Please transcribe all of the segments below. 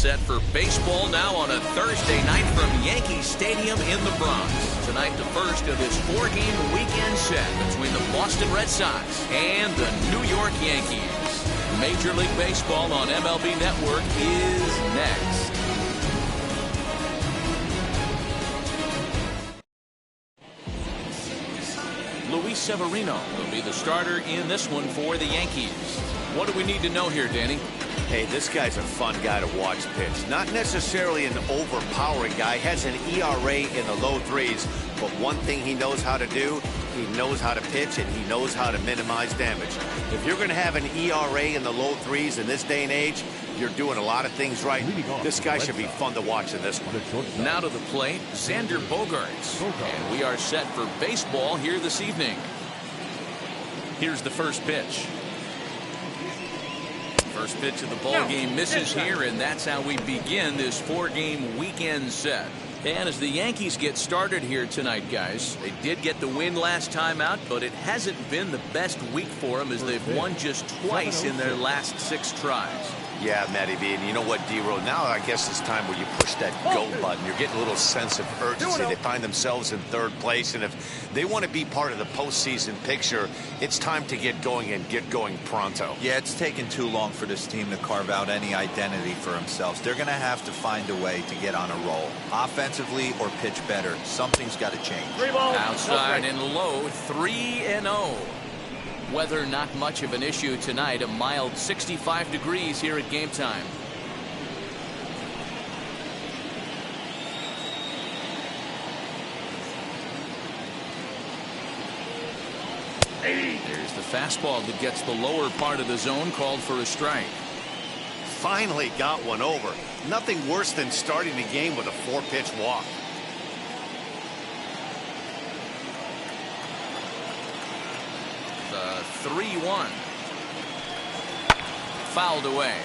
set for baseball now on a Thursday night from Yankee Stadium in the Bronx. Tonight, the first of this four-game weekend set between the Boston Red Sox and the New York Yankees. Major League Baseball on MLB Network is next. Luis Severino will be the starter in this one for the Yankees. What do we need to know here, Danny? Hey, this guy's a fun guy to watch pitch. Not necessarily an overpowering guy. Has an ERA in the low threes. But one thing he knows how to do, he knows how to pitch and he knows how to minimize damage. If you're going to have an ERA in the low threes in this day and age, you're doing a lot of things right. This guy should be fun to watch in this one. Now to the plate, Xander Bogaerts. And we are set for baseball here this evening. Here's the first pitch. First pitch of the ball game misses here, and that's how we begin this four-game weekend set. And as the Yankees get started here tonight, guys, they did get the win last time out, but it hasn't been the best week for them as they've won just twice in their last 6 tries. Yeah, Matty B, and you know what, D-Row, now I guess it's time where you push that go button. You're getting a little sense of urgency. They find themselves in third place, and if they want to be part of the postseason picture, it's time to get going and get going pronto. Yeah, it's taken too long for this team to carve out any identity for themselves. They're going to have to find a way to get on a roll, offensively or pitch better. Something's got to change. Outside and low, 3-0. Weather not much of an issue tonight. A mild 65 degrees here at game time. There's the fastball that gets the lower part of the zone, called for a strike. Finally got one over. Nothing worse than starting the game with a 4-pitch walk. The 3-1. Fouled away.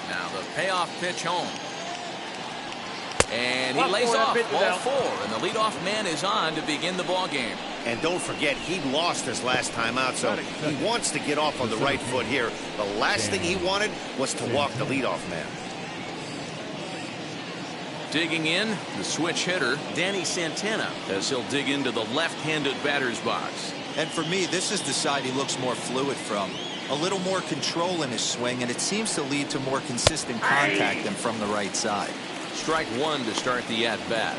Now the payoff pitch home. And he lays off ball 4, and the leadoff man is on to begin the ball game. And don't forget, he lost his last time out, so he wants to get off on the right foot here. The last thing he wanted was to walk the leadoff man. Digging in, the switch hitter, Danny Santana, as he'll dig into the left-handed batter's box. And for me, this is the side he looks more fluid from. A little more control in his swing, and it seems to lead to more consistent contact than from the right side. Strike 1 to start the at-bat.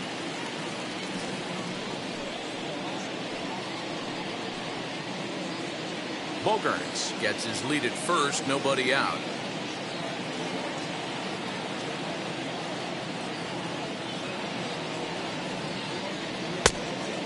Bogaerts gets his lead at first, nobody out.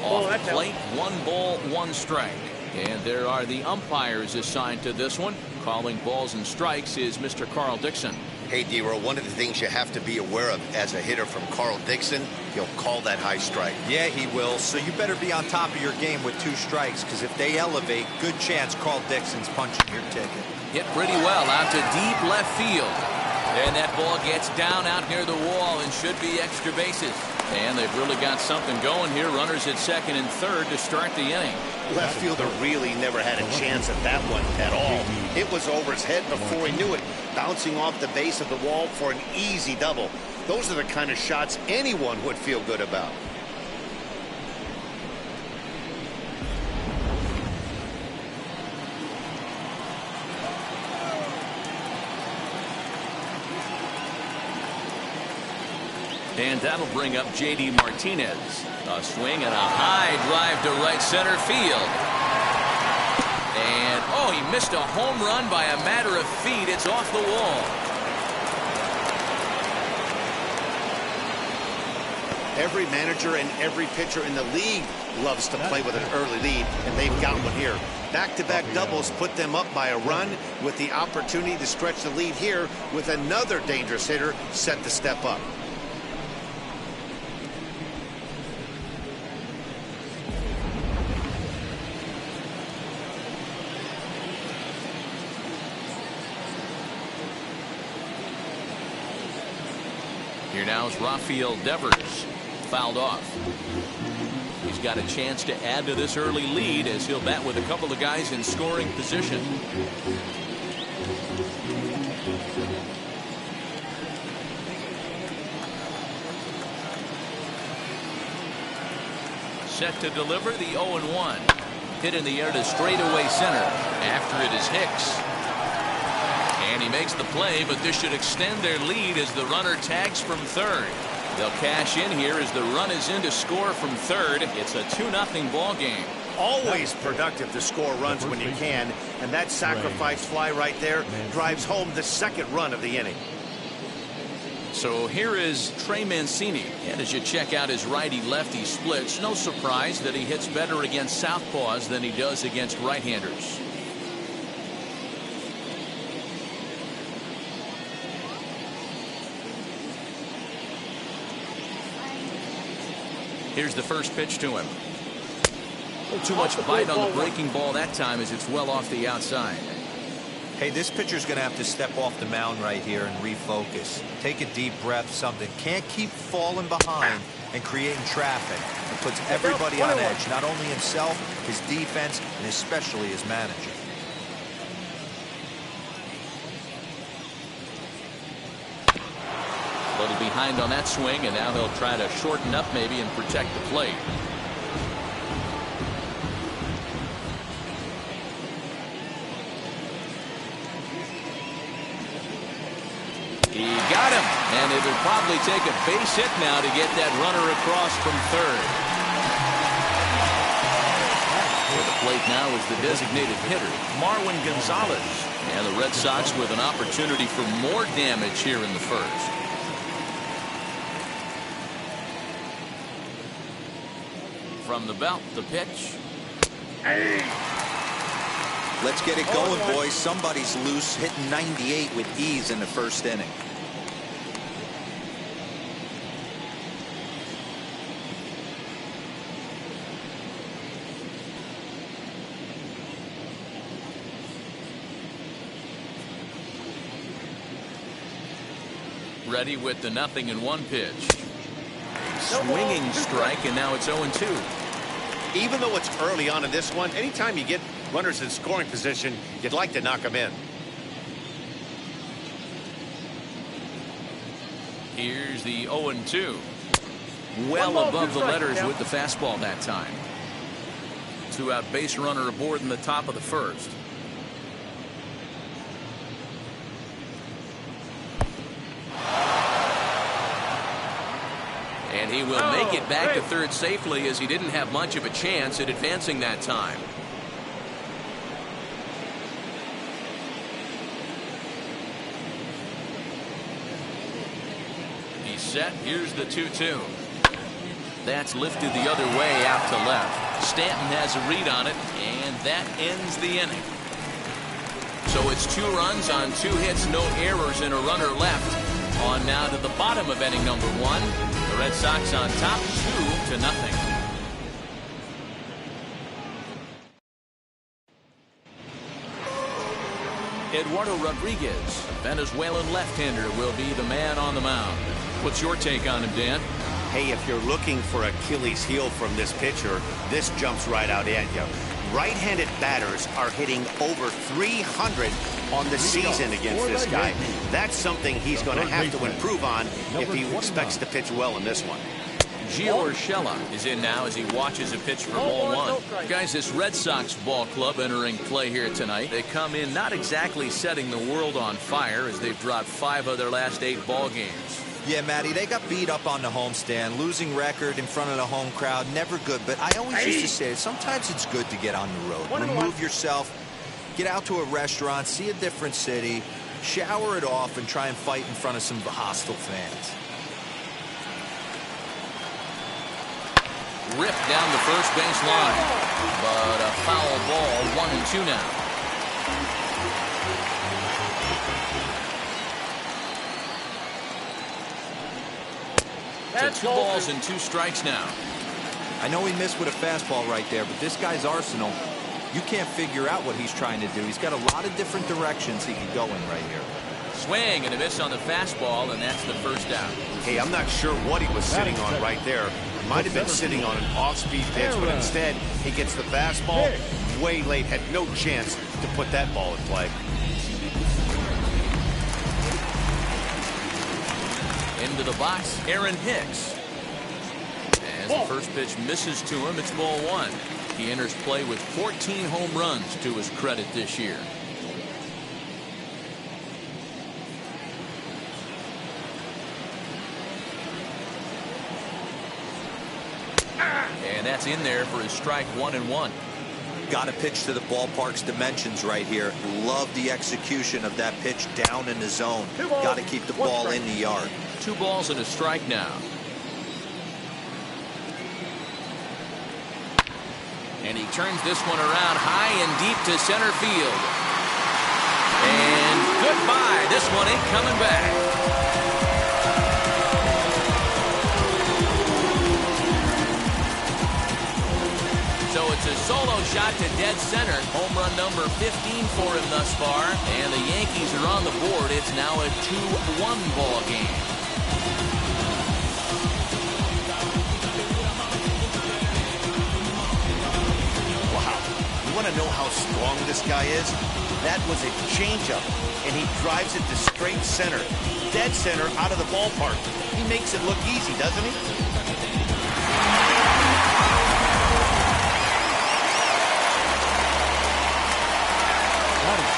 Off the plate, 1 ball, 1 strike. And there are the umpires assigned to this one. Calling balls and strikes is Mr. Carl Dixon. Hey, D-Row, one of the things you have to be aware of as a hitter from Carl Dixon, he'll call that high strike. Yeah, he will. So you better be on top of your game with 2 strikes, because if they elevate, good chance Carl Dixon's punching your ticket. Hit pretty well out to deep left field. And that ball gets down out near the wall and should be extra bases. And they've really got something going here. Runners at second and third to start the inning. Left fielder really never had a chance at that one at all. It was over his head before he knew it, bouncing off the base of the wall for an easy double. Those are the kind of shots anyone would feel good about. And that'll bring up J.D. Martinez. A swing and a high drive to right center field. And, oh, he missed a home run by a matter of feet. It's off the wall. Every manager and every pitcher in the league loves to play with an early lead, and they've got one here. Back-to-back doubles put them up by a run, with the opportunity to stretch the lead here with another dangerous hitter set to step up. Here now is Rafael Devers. Fouled off. He's got a chance to add to this early lead as he'll bat with a couple of guys in scoring position. Set to deliver the 0-1. Hit in the air to straightaway center. After it is Hicks. And he makes the play, but this should extend their lead as the runner tags from third. They'll cash in here as the run is in to score from third. It's a 2-0 ball game. Always productive to score runs when you can, and that sacrifice fly right there drives home the second run of the inning. So here is Trey Mancini, and as you check out his righty-lefty splits, no surprise that he hits better against southpaws than he does against right-handers. Here's the first pitch to him. Too much bite on the breaking ball that time as it's well off the outside. Hey, this pitcher's going to have to step off the mound right here and refocus. Take a deep breath, something. Can't keep falling behind and creating traffic. It puts everybody on edge, not only himself, his defense, and especially his manager. A little behind on that swing, and now he'll try to shorten up maybe and protect the plate. He got him, and it'll probably take a base hit now to get that runner across from third. For the plate now is the designated hitter, Marwin Gonzalez. And the Red Sox with an opportunity for more damage here in the first. From the belt, the pitch. Let's get it going, boys. Somebody's loose, hitting 98 with ease in the first inning. Ready with the 0-1 pitch. Swinging strike, and now it's 0-2. Even though it's early on in this one, anytime you get runners in scoring position, you'd like to knock them in. Here's the 0-2. Well above the letters with the fastball that time. 2-out base runner aboard in the top of the first. And he will make it back to third safely as he didn't have much of a chance at advancing that time. He's set. Here's the 2-2. That's lifted the other way out to left. Stanton has a read on it, and that ends the inning. So it's 2 runs on 2 hits, no errors, and a runner left. On now to the bottom of inning number 1. The Red Sox on top 2-0. Eduardo Rodriguez, Venezuelan left-hander, will be the man on the mound. What's your take on him, Dan? Hey, if you're looking for Achilles heel from this pitcher, this jumps right out at you. Right-handed batters are hitting over 300 on the season against this guy. That's something he's going to have to improve on if he expects to pitch well in this one. Gio Urshela is in now as he watches a pitch for ball 1. Guys, this Red Sox ball club entering play here tonight. They come in not exactly setting the world on fire as they've dropped 5 of their last 8 ball games. Yeah, Matty, they got beat up on the homestand. Losing record in front of the home crowd, never good. But I always used to say it, sometimes it's good to get on the road. Remove yourself, get out to a restaurant, see a different city, shower it off, and try and fight in front of some hostile fans. Ripped down the first base line. But a foul ball, 1-2 now. So 2 balls and 2 strikes now. I know he missed with a fastball right there, but this guy's arsenal, you can't figure out what he's trying to do. He's got a lot of different directions he can go in right here. swing and a miss on the fastball, and that's the first out. Hey, I'm not sure what he was sitting on right there. Might have been sitting on an off-speed pitch, but instead he gets the fastball way late. Had no chance to put that ball in play. Into the box, Aaron Hicks. As the first pitch misses to him, it's ball one. He enters play with 14 home runs to his credit this year. And that's in there for his strike 1-1. Got to pitch to the ballpark's dimensions right here. Love the execution of that pitch down in the zone. Got to keep the ball in the yard. 2 balls and a strike now. And he turns this one around high and deep to center field. And goodbye. This one ain't coming back. So it's a solo shot to dead center. Home run number 15 for him thus far. And the Yankees are on the board. It's now a 2-1 ball game. Wow. You want to know how strong this guy is? That was a changeup, and he drives it to straight center. Dead center out of the ballpark. He makes it look easy, doesn't he?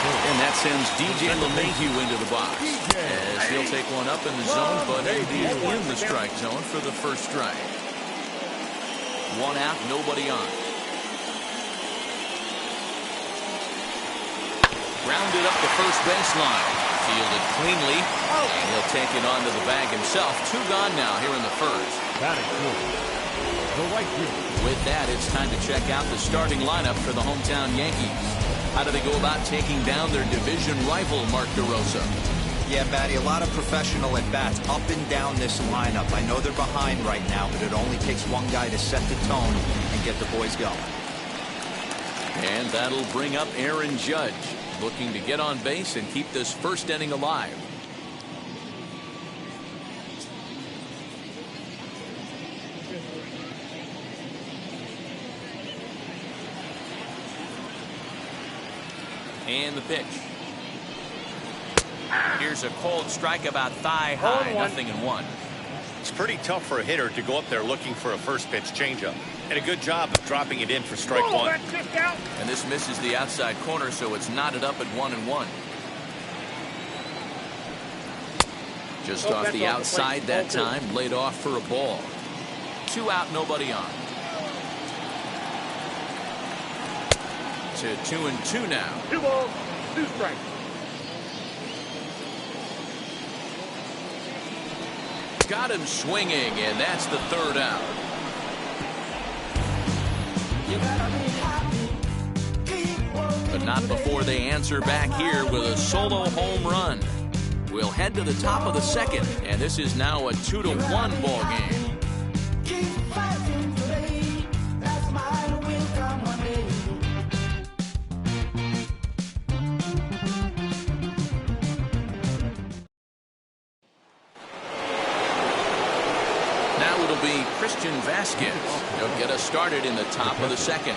And that sends DJ LeMahieu into the box. As he'll take one up in the zone, but indeed in the strike zone for the first strike. 1 out, nobody on. Grounded up the first baseline. Fielded cleanly. And he'll take it onto the bag himself. 2 gone now here in the first. With that, it's time to check out the starting lineup for the hometown Yankees. How do they go about taking down their division rival, Mark DeRosa? Yeah, Matty, a lot of professional at-bats up and down this lineup. I know they're behind right now, but it only takes one guy to set the tone and get the boys going. And that'll bring up Aaron Judge, looking to get on base and keep this first inning alive. And the pitch. Here's a cold strike about thigh high, 0-1. It's pretty tough for a hitter to go up there looking for a first pitch changeup. And a good job of dropping it in for strike 1. And this misses the outside corner, so it's knotted up at 1-1. Just off the outside that time, laid off for a ball. 2 out, nobody on. To 2-2 now. 2 balls, 2 strikes. Got him swinging, and that's the 3rd out. But not before they answer back here with a solo home run. We'll head to the top of the 2nd, and this is now a 2-1 ball game. Christian Vasquez. He'll get us started in the top of the 2nd.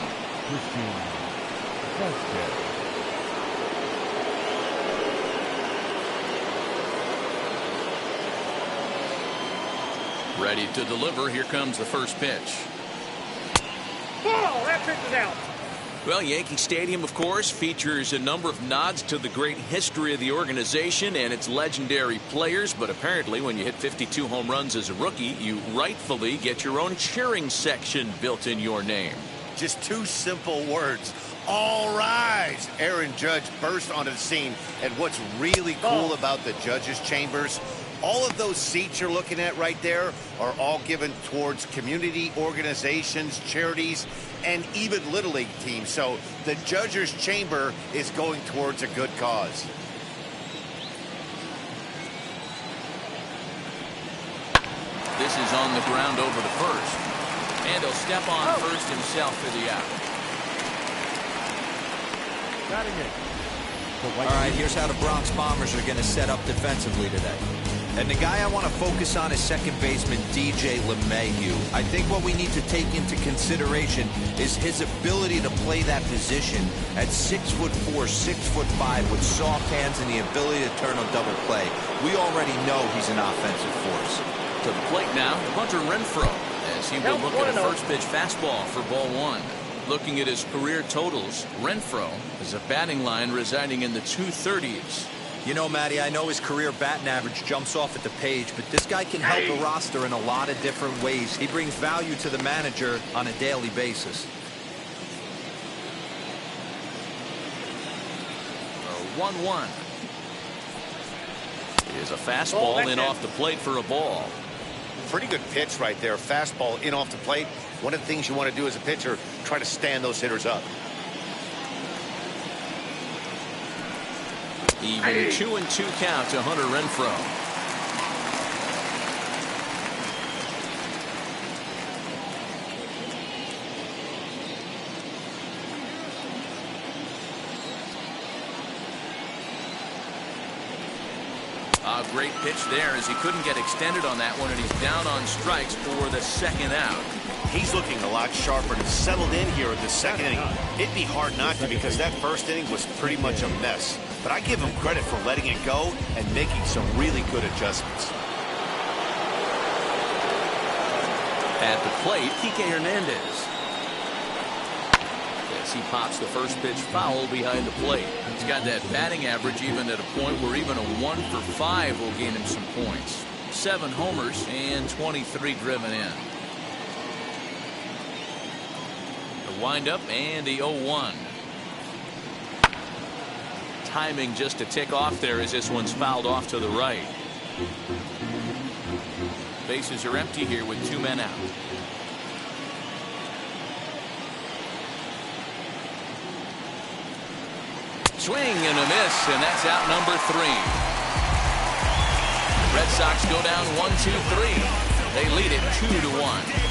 Ready to deliver. Here comes the first pitch. Ball, that pitch is out. Well, Yankee Stadium, of course, features a number of nods to the great history of the organization and its legendary players. But apparently, when you hit 52 home runs as a rookie, you rightfully get your own cheering section built in your name. Just 2 simple words. All rise. Aaron Judge burst onto the scene. And what's really cool about the judges' chambers, all of those seats you're looking at right there are all given towards community organizations, charities, and even Little League teams. So the judges' chamber is going towards a good cause. This is on the ground over to first. And he'll step on first himself for the out. All right, here's how the Bronx Bombers are going to set up defensively today. And the guy I want to focus on is second baseman DJ LeMahieu. I think what we need to take into consideration is his ability to play that position at 6'4", 6'5", with soft hands and the ability to turn a double play. We already know he's an offensive force. To the plate now, Hunter Renfroe, as he will look at a first pitch fastball for ball one. Looking at his career totals, Renfroe is a batting line residing in the 230s. You know, Matty, I know his career batting average jumps off at the page, but this guy can help a roster in a lot of different ways. He brings value to the manager on a daily basis. 1-1. Here's a fastball in off the plate for a ball. Pretty good pitch right there. Fastball in off the plate. One of the things you want to do as a pitcher, try to stand those hitters up. Even 2-2 count to Hunter Renfroe. A great pitch there as he couldn't get extended on that one, and he's down on strikes for the second out. He's looking a lot sharper and settled in here in the second inning. It'd be hard not to, because that first inning was pretty much a mess. But I give him credit for letting it go and making some really good adjustments. At the plate, Kike Hernandez. As he pops the first pitch foul behind the plate. He's got that batting average even at a point where even a 1 for 5 will gain him some points. 7 homers and 23 driven in. The windup and the 0-1. Timing just to tick off there as this one's fouled off to the right. Bases are empty here with 2 men out. Swing and a miss, and that's out number 3. Red Sox go down 1-2-3. They lead it 2-1.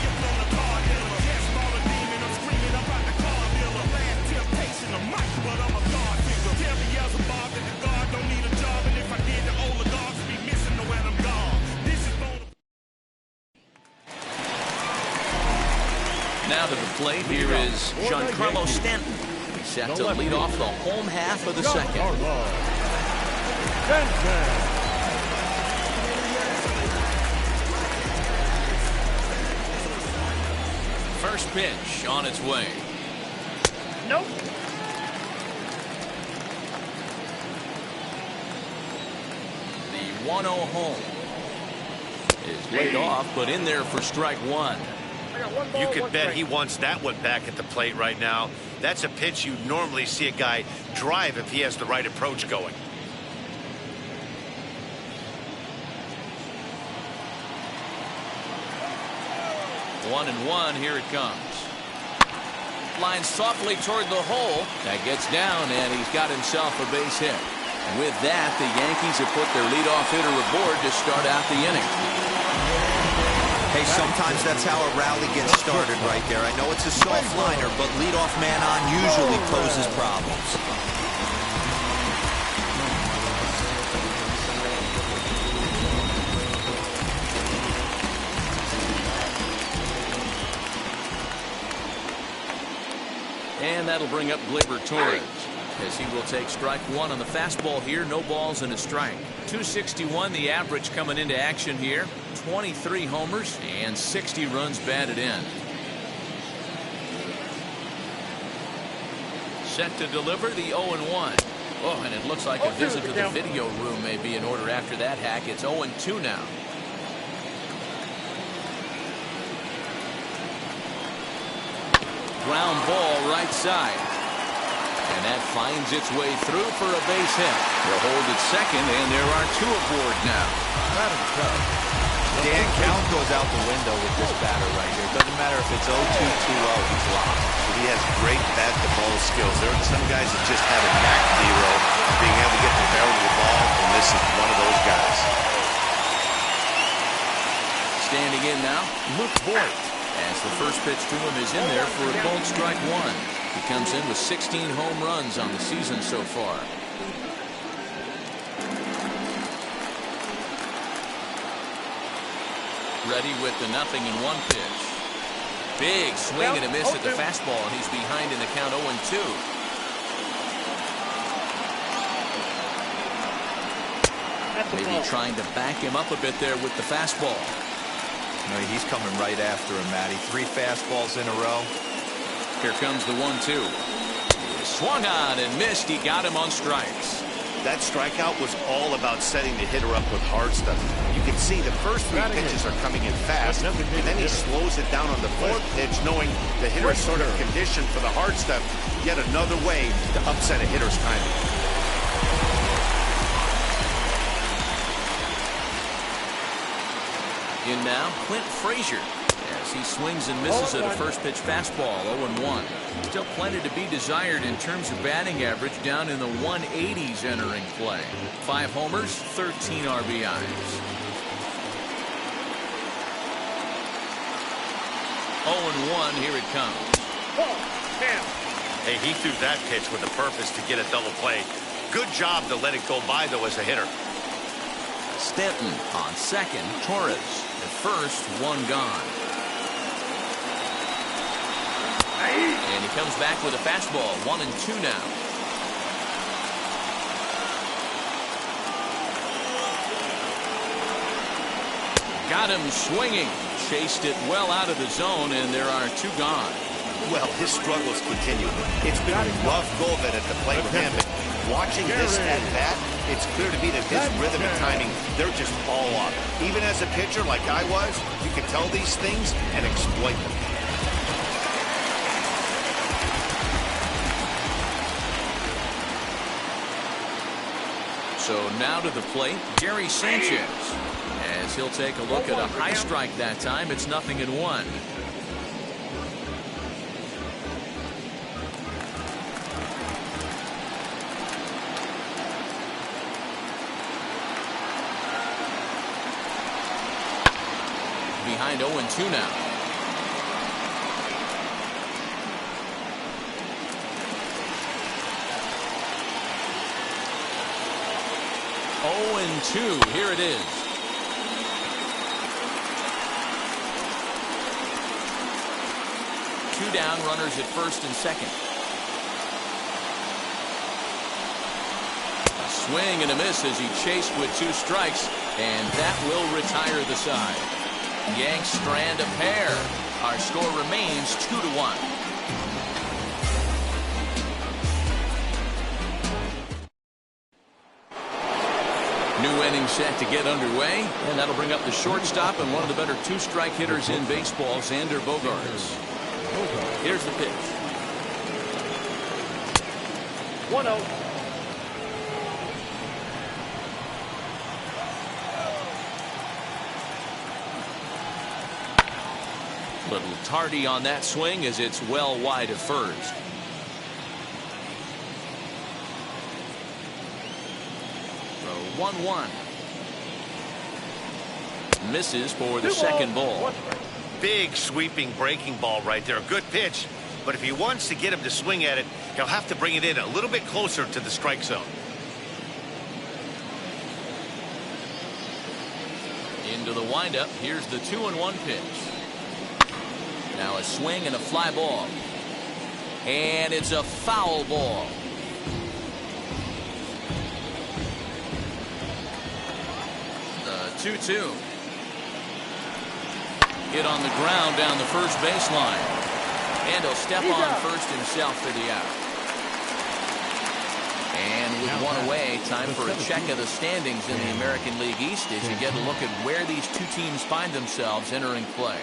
Now to the plate, here is Giancarlo Stanton. He's set to lead off the home half of the second. First pitch on its way. Nope. The 1-0 home is laid off, but in there for strike one. You could bet he wants that one back at the plate right now. That's a pitch you normally see a guy drive if he has the right approach going. One and one, here it comes. Line softly toward the hole. That gets down, and he's got himself a base hit. And with that, the Yankees have put their leadoff hitter aboard to start out the inning. Hey, sometimes that's how a rally gets started right there. I know it's a soft liner, but leadoff man on usually poses problems. And that'll bring up Gleyber Torres, as he will take strike one on the fastball here. No balls and a strike. 261 the average coming into action here. 23 homers and 60 runs batted in. Set to deliver the 0-1. Oh, and it looks like a visit to the video room may be in order after that hack. It's 0-2 now. Ground ball right side. And that finds its way through for a base hit. They'll hold at second, and there are 2 aboard now. Dan, count goes out the window with this batter right here. It doesn't matter if it's 0-2, 2-0, he's locked. He has great bat-to-ball skills. There are some guys that just have a knack, Zero, being able to get the barrel of the ball, and this is one of those guys. Standing in now, Luke Voigt, as the first pitch to him is in there for a called strike one. He comes in with 16 home runs on the season so far. Ready with the 0-1 pitch. Big swing and a miss at the fastball, and he's behind in the count 0-2. Maybe trying to back him up a bit there with the fastball. No, he's coming right after him, Matty. 3 fastballs in a row. Here comes the 1-2. Swung on and missed. He got him on strikes. That strikeout was all about setting the hitter up with hard stuff. You can see the first 3 pitches are coming in fast, and then he slows it down on the 4th pitch, knowing the hitter is sort of conditioned for the hard stuff. Yet another way to upset a hitter's timing. In now, Clint Frazier, as he swings and misses at a first pitch fastball, 0-1. Still plenty to be desired in terms of batting average, down in the 180s entering play. 5 homers, 13 RBIs. 0-1, here it comes. Hey, he threw that pitch with a purpose to get a double play. Good job to let it go by, though, as a hitter. Stanton on second. Torres at first, 1 gone. And he comes back with a fastball, 1-2 now. Got him swinging. Chased it well out of the zone, and there are 2 gone. Well, his struggles continue. It's been a rough go of it at the plate with him. Watching this at bat, it's clear to me that his rhythm and timing, they're just all off. Even as a pitcher like I was, you can tell these things and exploit them. So now to the plate, Gary Sanchez. As he'll take a look at a high strike that time, it's 0-1. Behind 0-2 now. Here it is. Two down, runners at first and second. A swing and a miss as he chased with 2 strikes, and that will retire the side. Yanks strand a pair. Our score remains 2-1. New inning set to get underway, and that'll bring up the shortstop and one of the better 2-strike hitters in baseball, Xander Bogaerts. Here's the pitch. 1-0. Little tardy on that swing as it's well wide of first. So 1-1. Misses for the second ball. Big sweeping breaking ball right there. Good pitch. But if he wants to get him to swing at it, he'll have to bring it in a little bit closer to the strike zone. Into the windup. Here's the 2-1 pitch. Now a swing and a fly ball. And it's a foul ball. The 2-2. Hit on the ground down the first baseline. And he'll step on first himself for the out. And with one away, time for a check of the standings in the American League East as you get a look at where these two teams find themselves entering play.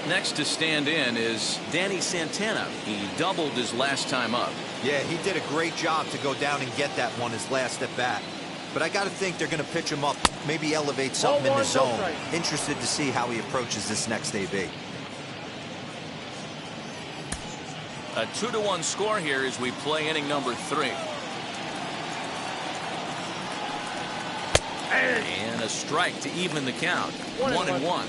Next to stand in is Danny Santana. He doubled his last time up. Yeah, he did a great job to go down and get that one his last at bat. But I got to think they're going to pitch him up, maybe elevate something in the zone. Interested to see how he approaches this next AB. A 2-1 score here as we play inning number 3. And a strike to even the count. 1-1.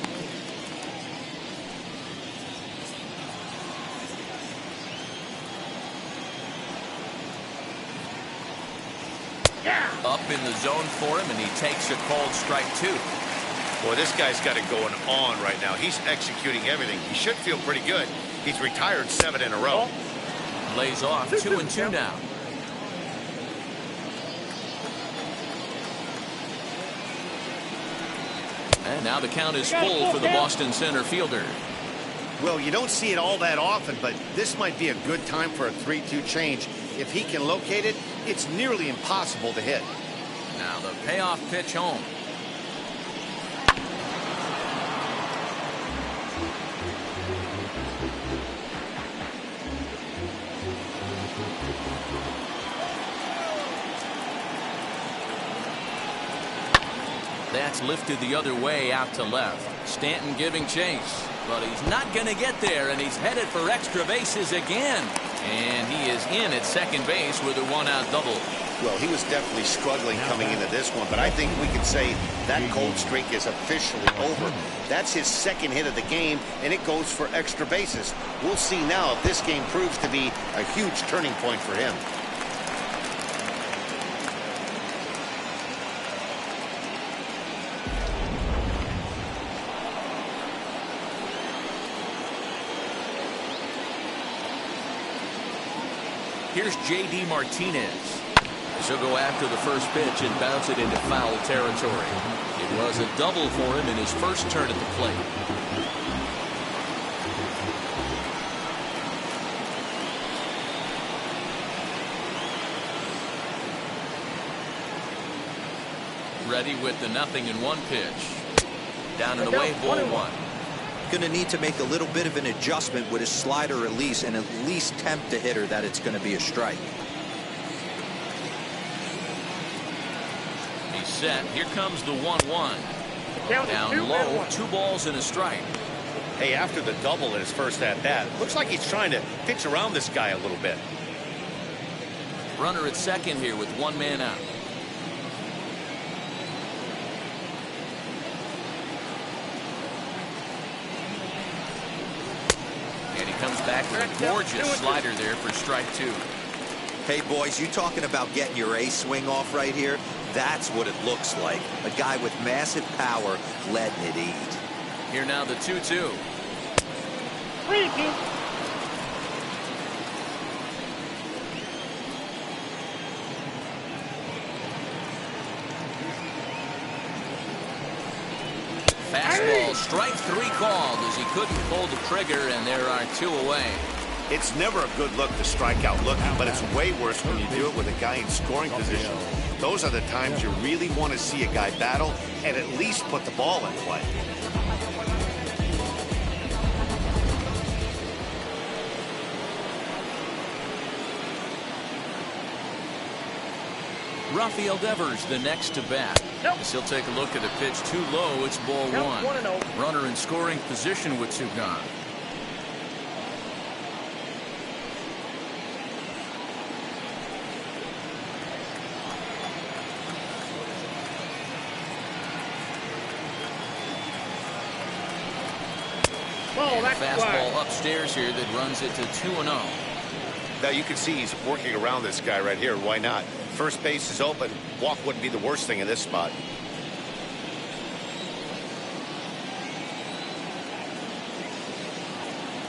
Up in the zone for him, and he takes a called strike 2. Boy, this guy's got it going on right now. He's executing everything. He should feel pretty good. He's retired 7 in a row. Lays off 2-2 now. And now the count is full for the Boston center fielder. Well, you don't see it all that often, but this might be a good time for a 3-2 change. If he can locate it, it's nearly impossible to hit. Now the payoff pitch home. That's lifted the other way out to left. Stanton giving chase, but he's not going to get there, and he's headed for extra bases again. And he is in at second base with a one-out double. Well, he was definitely struggling coming into this one, but I think we can say that cold streak is officially over. That's his second hit of the game, and it goes for extra bases. We'll see now if this game proves to be a huge turning point for him. Here's J.D. Martinez. He'll go after the first pitch and bounce it into foul territory. It was a double for him in his first turn at the plate. Ready with the 0-1 pitch. Down and away, ball 1. Going to need to make a little bit of an adjustment with his slider release and at least tempt the hitter that it's going to be a strike. He's set. Here comes the 1-1. Down low, 2 balls and a strike. Hey, after the double in his first at-bat, looks like he's trying to pitch around this guy a little bit. Runner at second here with 1 man out. Comes back with a gorgeous slider there for strike 2. Hey, boys, you talking about getting your A swing off right here? That's what it looks like. A guy with massive power letting it eat. Here now the 2-2. Fastball, strike 3 called as he couldn't pull the trigger, and there are 2 away. It's never a good look to strike out looking, but it's way worse when you do it with a guy in scoring position. Those are the times you really want to see a guy battle and at least put the ball in play. Rafael Devers the next to bat. As he'll take a look at a pitch too low. It's ball 1. Runner in scoring position with 2 gone. Fastball upstairs here that runs it to 2-0. Now you can see he's working around this guy right here. Why not? First base is open. Walk wouldn't be the worst thing in this spot.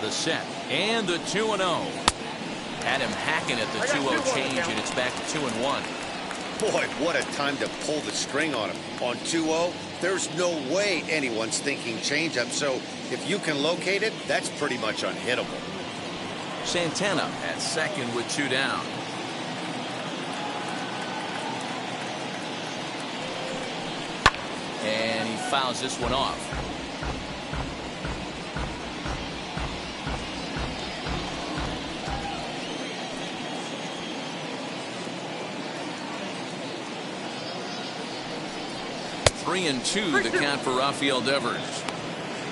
The set and the 2-0. Had him hacking at the 2-0 change, and it's back to 2-1. Boy, what a time to pull the string on him. On 2-0, there's no way anyone's thinking changeup. So if you can locate it, that's pretty much unhittable. Santana at second with 2 down. And he fouls this one off. Three and 2 the count for Rafael Devers.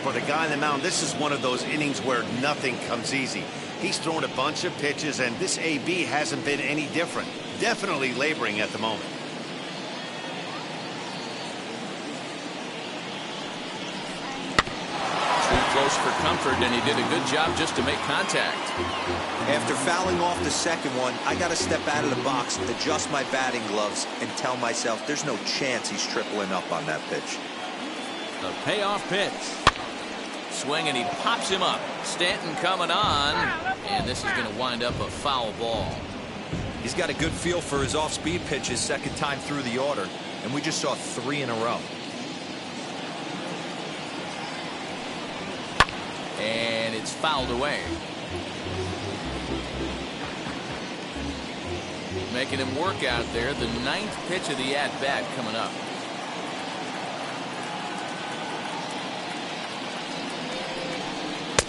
For the guy on the mound, this is one of those innings where nothing comes easy. He's thrown a bunch of pitches, and this AB hasn't been any different. Definitely laboring at the moment. Too close for comfort, and he did a good job just to make contact. After fouling off the second one, I got to step out of the box, adjust my batting gloves, and tell myself there's no chance he's tripling up on that pitch. The payoff pitch. Swing, and he pops him up. Stanton coming on, and this is going to wind up a foul ball. He's got a good feel for his off-speed pitches second time through the order, and we just saw 3 in a row. And it's fouled away. Making him work out there. The 9th pitch of the at-bat coming up.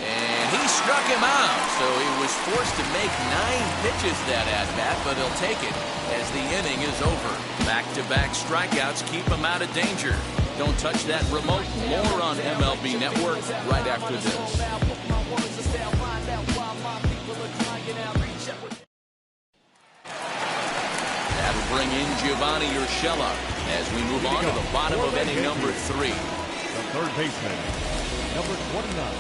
And he struck him out. So he was forced to make 9 pitches that at-bat, but he'll take it as the inning is over. Back-to-back strikeouts keep him out of danger. Don't touch that remote. More on MLB Network right after this. That'll bring in Giovanni Urshela as we move on to the bottom of inning number 3. The third baseman, number 29.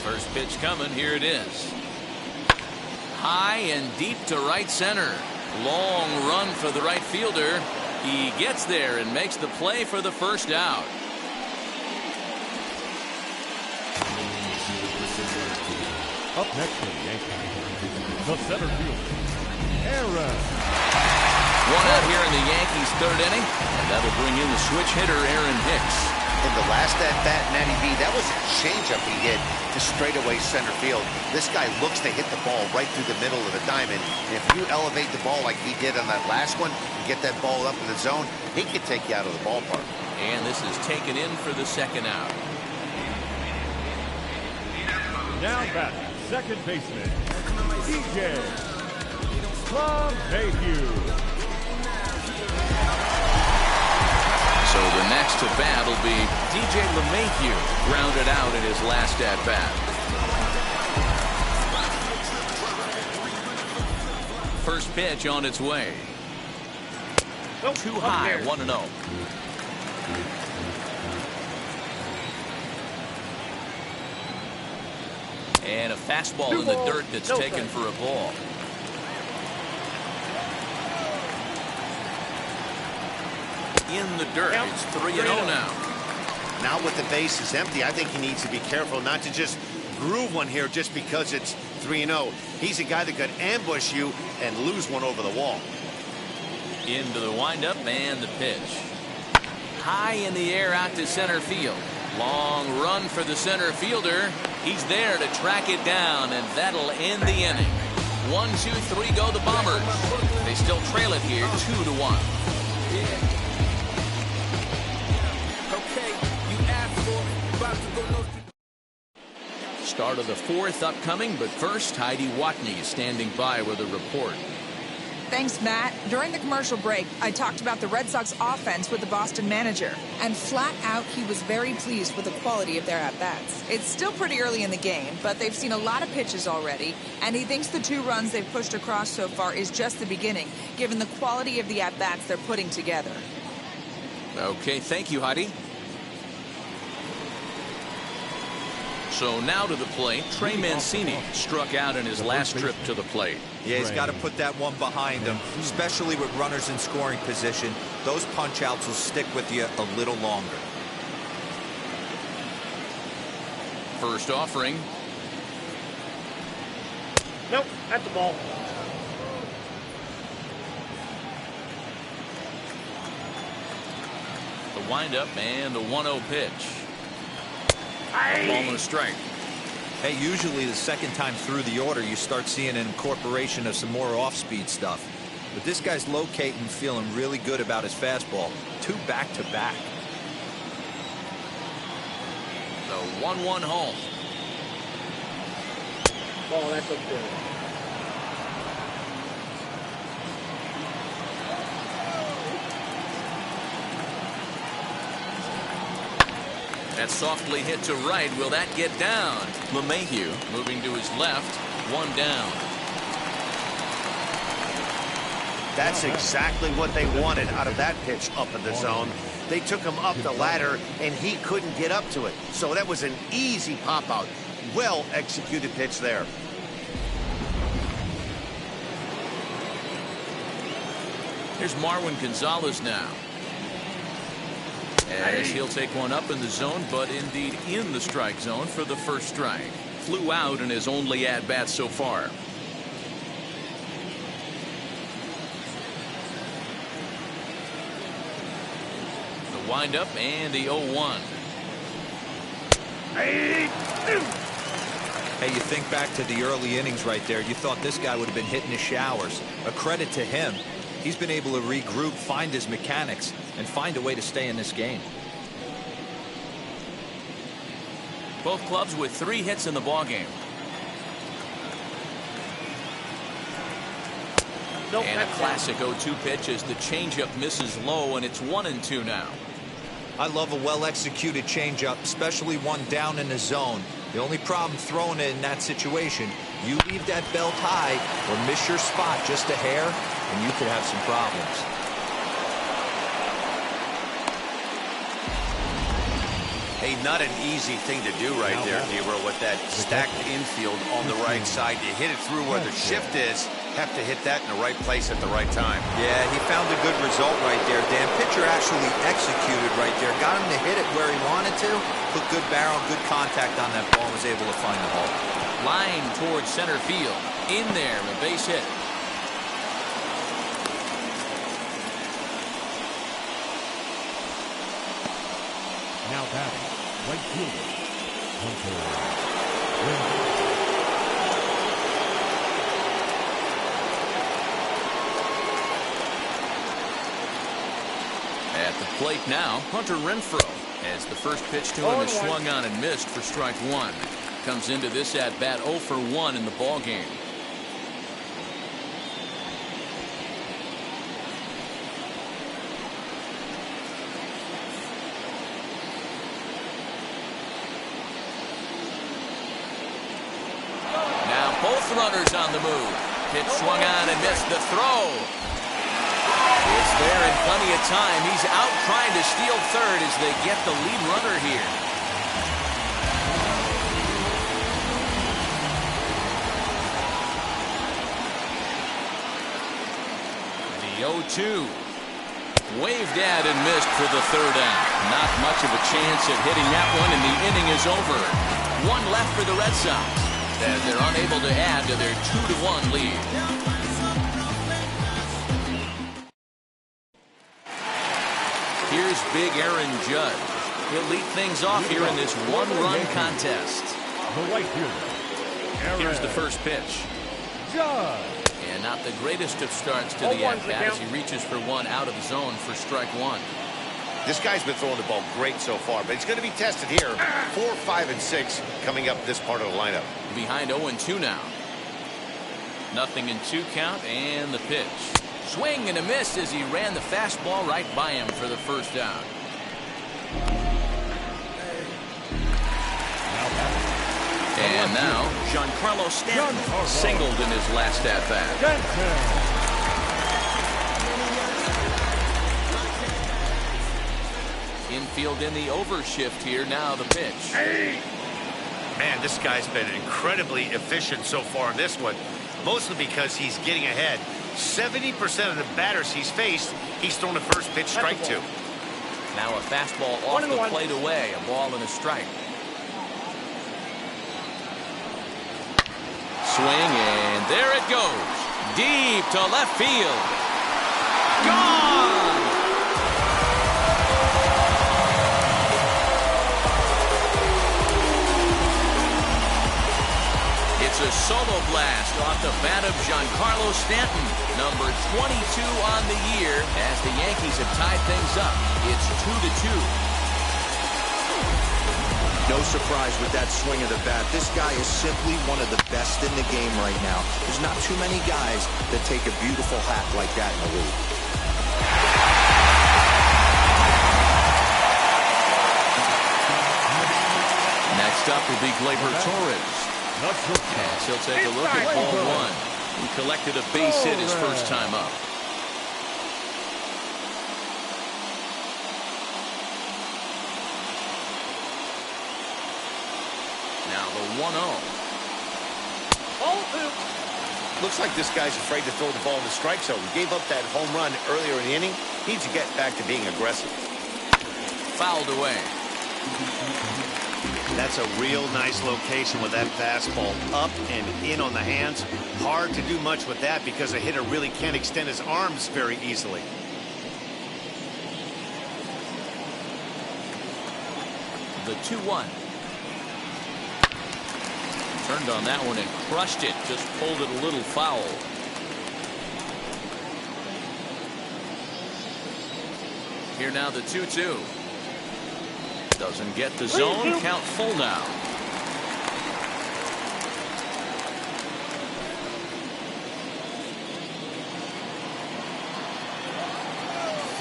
First pitch coming. Here it is. High and deep to right center. Long run for the right fielder. He gets there and makes the play for the first out. Up next for the Yankees, the center fielder, Aaron. One out here in the Yankees' 3rd inning, and that'll bring in the switch hitter Aaron Hicks. In the last at-bat, Matty B, that was a changeup he hit to straightaway center field. This guy looks to hit the ball right through the middle of the diamond. And if you elevate the ball like he did on that last one, and get that ball up in the zone, he could take you out of the ballpark. And this is taken in for the second out. Now back, second baseman, DJ LeMahieu. So the next to bat will be DJ LeMahieu, grounded out in his last at-bat. First pitch on its way. Too high, 1-0. And a fastball in the dirt that's taken for a ball. In the dirt. It's 3-0 now. Now with the base is empty, I think he needs to be careful not to just groove one here just because it's 3-0. He's a guy that could ambush you and lose one over the wall. Into the windup and the pitch. High in the air out to center field. Long run for the center fielder. He's there to track it down, and that'll end the inning. 1, 2, 3 go the Bombers. They still trail it here 2-1. Start of the 4th upcoming, but first, Heidi Watney is standing by with a report. Thanks, Matt. During the commercial break, I talked about the Red Sox offense with the Boston manager, and flat out, he was very pleased with the quality of their at-bats. It's still pretty early in the game, but they've seen a lot of pitches already, and he thinks the 2 runs they've pushed across so far is just the beginning, given the quality of the at-bats they're putting together. Okay, thank you, Heidi. So now to the plate, Trey Mancini struck out in his last trip to the plate. Yeah, he's got to put that one behind him, especially with runners in scoring position. Those punch-outs will stick with you a little longer. First offering. Nope, at the ball. The windup and the 1-0 pitch. Ball and a strike. Hey, usually the second time through the order, you start seeing an incorporation of some more off-speed stuff. But this guy's locating, feeling really good about his fastball. 2 back-to-back. The 1-1 home. Oh, that's up good. That softly hit to right. Will that get down? LeMahieu moving to his left. 1 down. That's exactly what they wanted out of that pitch up in the zone. They took him up the ladder, and he couldn't get up to it. So that was an easy pop-out. Well-executed pitch there. Here's Marwin Gonzalez now. As he'll take one up in the zone, but indeed in the strike zone for the first strike. Flew out in his only at-bat so far. The windup and the 0-1. Hey, you think back to the early innings right there. You thought this guy would have been hitting his showers. A credit to him. He's been able to regroup, find his mechanics, and find a way to stay in this game. Both clubs with 3 hits in the ballgame. Nope, And a classic 0-2 pitch as the changeup misses low, and it's 1-2 now. I love a well-executed changeup, especially one down in the zone. The only problem throwing it in that situation, you leave that belt high or miss your spot just a hair, and you could have some problems. Hey, not an easy thing to do right there, Hero, with that stacked infield on the right side. You hit it through where the shift is, have to hit that in the right place at the right time. Yeah, he found a good result right there, Dan. Pitcher actually executed right there. Got him to hit it where he wanted to. Put good barrel, good contact on that ball, was able to find the hole. Line towards center field. In there, a base hit. Now batting, right fielder, Hunter. At the plate now, Hunter Renfroe, as the first pitch to him is swung on and missed for strike 1. Comes into this at bat 0 for 1 in the ball game. Now both runners on the move. Pitch swung on and missed. The throw. It's there in plenty of time. He's out trying to steal third as they get the lead runner here. The 0-2. Waved at and missed for the third out. Not much of a chance at hitting that one, and the inning is over. 1 left for the Red Sox, as they're unable to add to their 2-1 lead. Here's big Aaron Judge. He'll lead things off here in this 1-run contest. The right fielder, Here's the first pitch. Judge. And not the greatest of starts to the at-bat as he reaches for one out of the zone for strike 1. This guy's been throwing the ball great so far, but he's going to be tested here. 4, 5, and 6 coming up this part of the lineup. Behind 0-2 now. 0-2 count, and the pitch. Swing and a miss as he ran the fastball right by him for the first out. And now, Giancarlo Stanton singled in his last at-bat. Infield in the overshift here. Now the pitch. Man, this guy's been incredibly efficient so far in this one, mostly because he's getting ahead. 70% of the batters he's faced, he's thrown the first pitch strike to. Now a fastball off the plate away. A ball and a strike. Swing, and there it goes. Deep to left field. Gone! It's a solo blast off the bat of Giancarlo Stanton, number 22 on the year, as the Yankees have tied things up. It's 2-2. No surprise with that swing of the bat. This guy is simply one of the best in the game right now. There's not too many guys that take a beautiful hack like that in the league. Next up will be Gleyber Torres. As he'll take a look at ball 1. He collected a base hit his first time up. Now the 1-0. Ball two. Looks like this guy's afraid to throw the ball in the strike zone. He gave up that home run earlier in the inning. Needs to get back to being aggressive. Fouled away. That's a real nice location with that fastball. Up and in on the hands. Hard to do much with that because a hitter really can't extend his arms very easily. The 2-1. Turned on that one and crushed it. Just pulled it a little foul. Here now the 2-2. Doesn't get the zone. Count full now.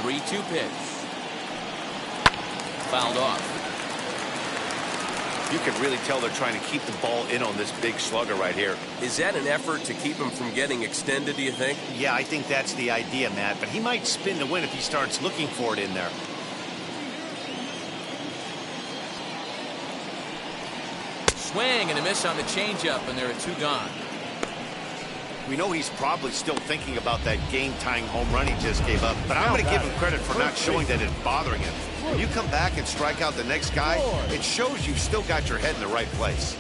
Three-two pitch. Fouled off. You can really tell they're trying to keep the ball in on this big slugger right here. Is that an effort to keep him from getting extended, do you think? Yeah, I think that's the idea, Matt. But he might spin to win if he starts looking for it in there. Swing and a miss on the changeup, and there are two gone. We know he's probably still thinking about that game-tying home run he just gave up, but I'm going to give him credit for not showing that it's bothering him. When you come back and strike out the next guy, it shows you've still got your head in the right place.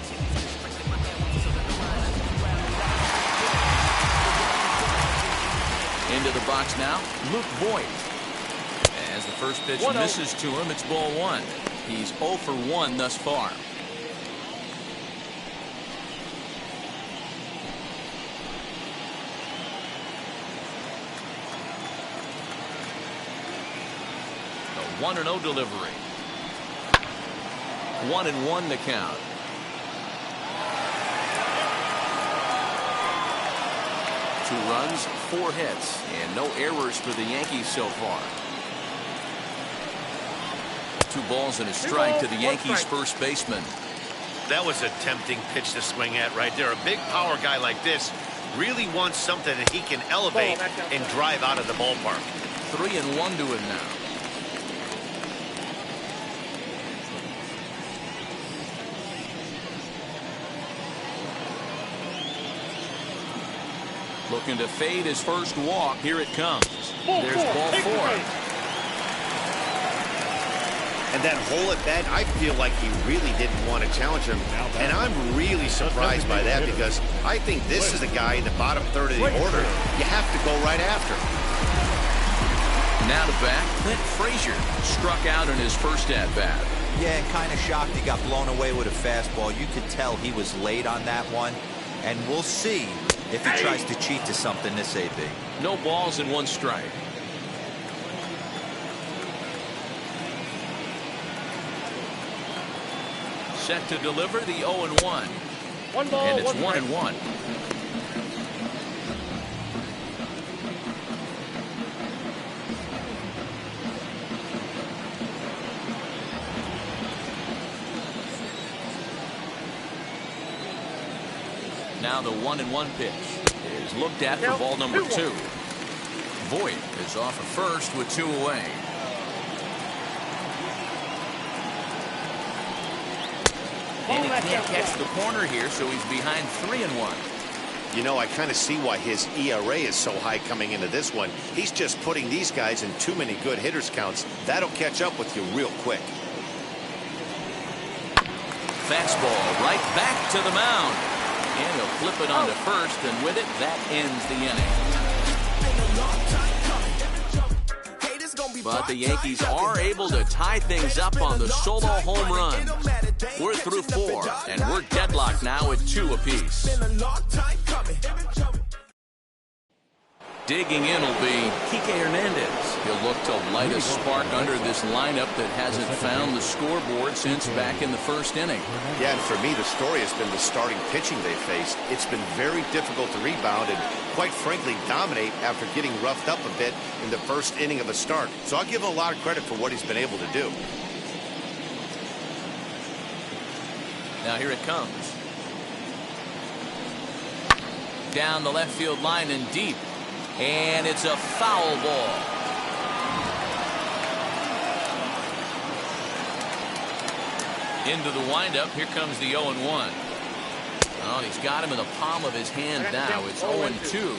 Into the box now, Luke Voigt. As the first pitch misses to him, it's ball one. He's 0 for 1 thus far. The 1-0 delivery. 1-1 to count. Two runs, 4 hits, and no errors for the Yankees so far. 2 balls and a strike to the Yankees first baseman. That was a tempting pitch to swing at right there. A big power guy like this really wants something that he can elevate and drive out of the ballpark. 3-1 to him now. Looking to fade his first walk. Here it comes. There's ball 4. And that hole at bat, I feel like he really didn't want to challenge him. And I'm really surprised by that because I think this is a guy in the bottom third of the order you have to go right after. Now to bat, Clint Frazier struck out in his first at-bat. Yeah, and kind of shocked he got blown away with a fastball. You could tell he was late on that one. And we'll see if he tries to cheat to something this AB. No balls and 1 strike. Set to deliver the 0-1. 1 ball, and it's 1-1. Now the 1-1 pitch is looked at for ball number 2. Voigt is off at first with 2 away. And he can't catch the corner here, so he's behind 3-1. You know, I kind of see why his ERA is so high coming into this one. He's just putting these guys in too many good hitters counts. That'll catch up with you real quick. Fastball right back to the mound. And he'll flip it onto first, and with it, that ends the inning. But the Yankees are able to tie things up on the solo home run. We're through 4, and we're deadlocked now at 2 apiece. Digging in will be Kike Hernandez. He'll look to light a spark under this lineup that hasn't found the scoreboard since back in the first inning. Yeah, and for me, the story has been the starting pitching they faced. It's been very difficult to rebound and, quite frankly, dominate after getting roughed up a bit in the first inning of a start. So I'll give him a lot of credit for what he's been able to do. Now here it comes. Down the left field line and deep. And it's a foul ball. Into the windup. Here comes the 0-1. Oh, he's got him in the palm of his hand now. It's 0-2.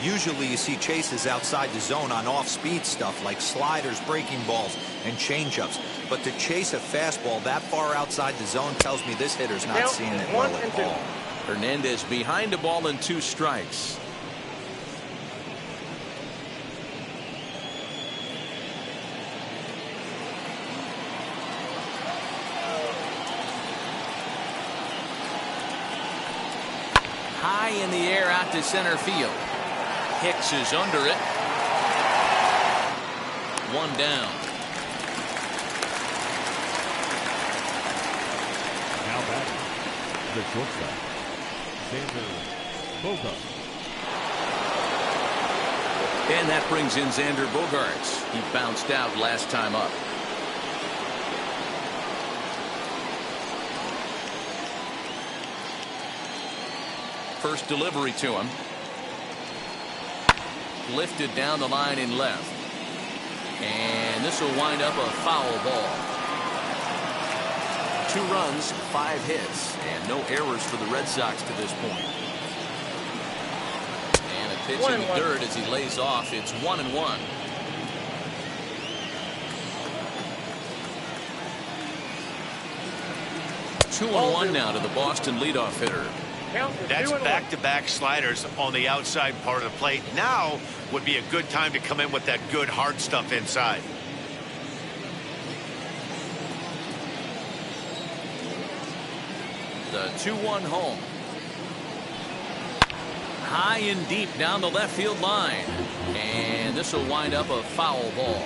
Usually you see chases outside the zone on off-speed stuff like sliders, breaking balls, and changeups. But to chase a fastball that far outside the zone tells me this hitter's not seeing it well at all. Hernandez behind the ball and 2 strikes. High in the air out to center field. Hicks is under it. 1 down. Now back the shortstop, Xander Bogaerts. And that brings in Xander Bogaerts. He bounced out last time up. First delivery to him. Lifted down the line in left. And this will wind up a foul ball. 2 runs, 5 hits, and no errors for the Red Sox to this point. And a pitch in the dirt as he lays off. It's 1-1. Two and 1 now to the Boston leadoff hitter. That's back-to-back sliders on the outside part of the plate. Now would be a good time to come in with that good hard stuff inside. The 2-1 home. High and deep down the left field line. And this will wind up a foul ball.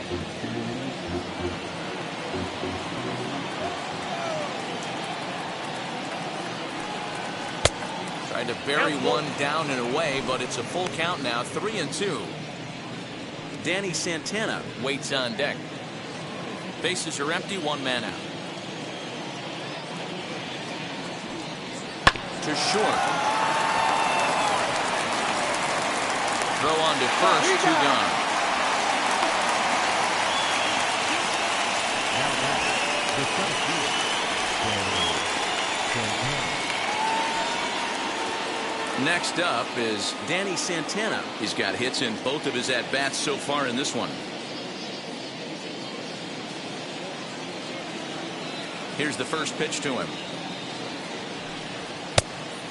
Tried to bury one down and away, but it's a full count now. 3-2. Danny Santana waits on deck. Bases are empty. 1 man out. To short. Throw on to first. 2 gone. Now back the center field, Santana. Next up is Danny Santana. He's got hits in both of his at-bats so far in this one. Here's the first pitch to him.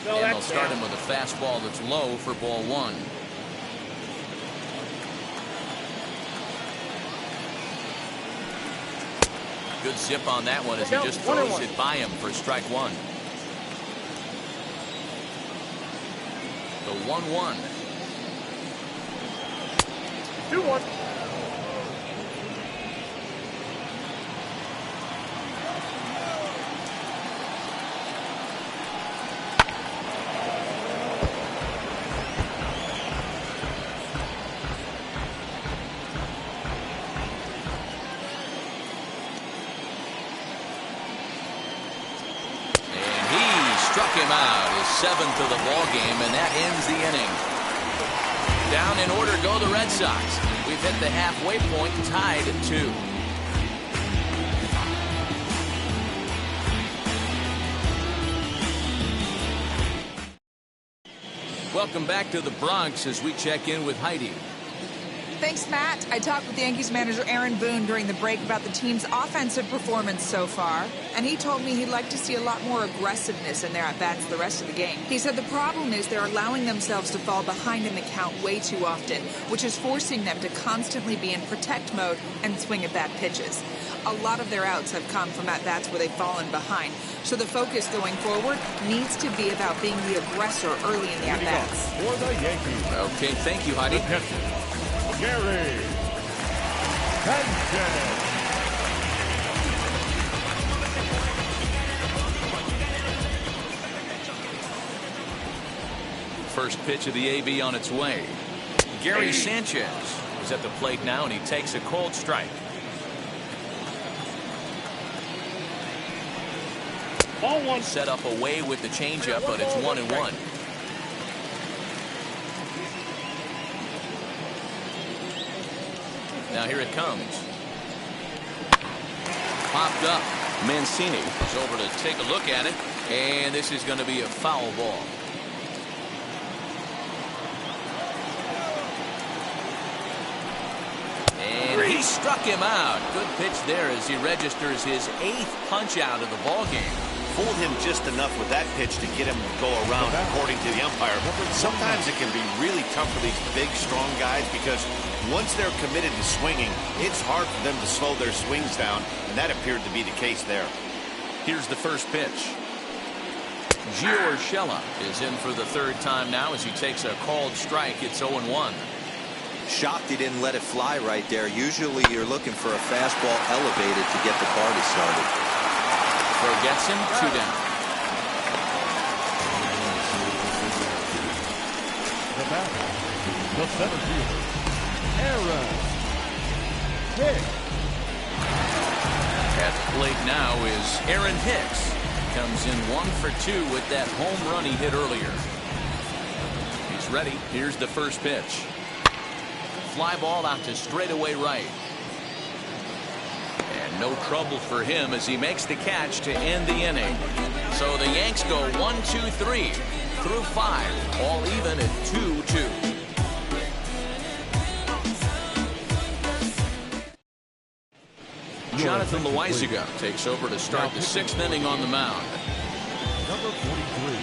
And they'll start him with a fastball that's low for ball 1. Good zip on that one as he just throws it by him for strike 1. The 1-1. 2-1. Him out, his 7th of the ball game, and that ends the inning. Down in order go the Red Sox. We've hit the halfway point, tied at 2. Welcome back to the Bronx as we check in with Heidi. Thanks, Matt. I talked with Yankees manager Aaron Boone during the break about the team's offensive performance so far, and he told me he'd like to see a lot more aggressiveness in their at-bats the rest of the game. He said the problem is they're allowing themselves to fall behind in the count way too often, which is forcing them to constantly be in protect mode and swing at bad pitches. A lot of their outs have come from at-bats where they've fallen behind, so the focus going forward needs to be about being the aggressor early in the at-bats. For the Yankees. Okay, thank you, Heidi. Gary Sanchez. First pitch of the AB on its way. Gary Sanchez is at the plate now, and he takes a cold strike. Ball 1. Set up away with the changeup, but it's 1-1. Now here it comes. Popped up. Mancini is over to take a look at it, and this is going to be a foul ball. And he struck him out. Good pitch there as he registers his 8th punch out of the ball game. Fooled him just enough with that pitch to get him to go around, according to the umpire. Sometimes it can be really tough for these big, strong guys because once they're committed to swinging, it's hard for them to slow their swings down, and that appeared to be the case there. Here's the first pitch. Gio Urshela is in for the 3rd time now as he takes a called strike. It's 0-1. Shocked he didn't let it fly right there. Usually you're looking for a fastball elevated to get the party started. Throw gets him, 2 down. The batter, the center fielder, Aaron Hicks. At the plate now is Aaron Hicks. Comes in 1 for 2 with that home run he hit earlier. He's ready. Here's the first pitch. Fly ball out to straightaway right. And no trouble for him as he makes the catch to end the inning. So the Yanks go 1, 2, 3 through 5, all even at 2-2. Jonathan Loaizaga takes over to start the 6th inning on the mound. Number 43,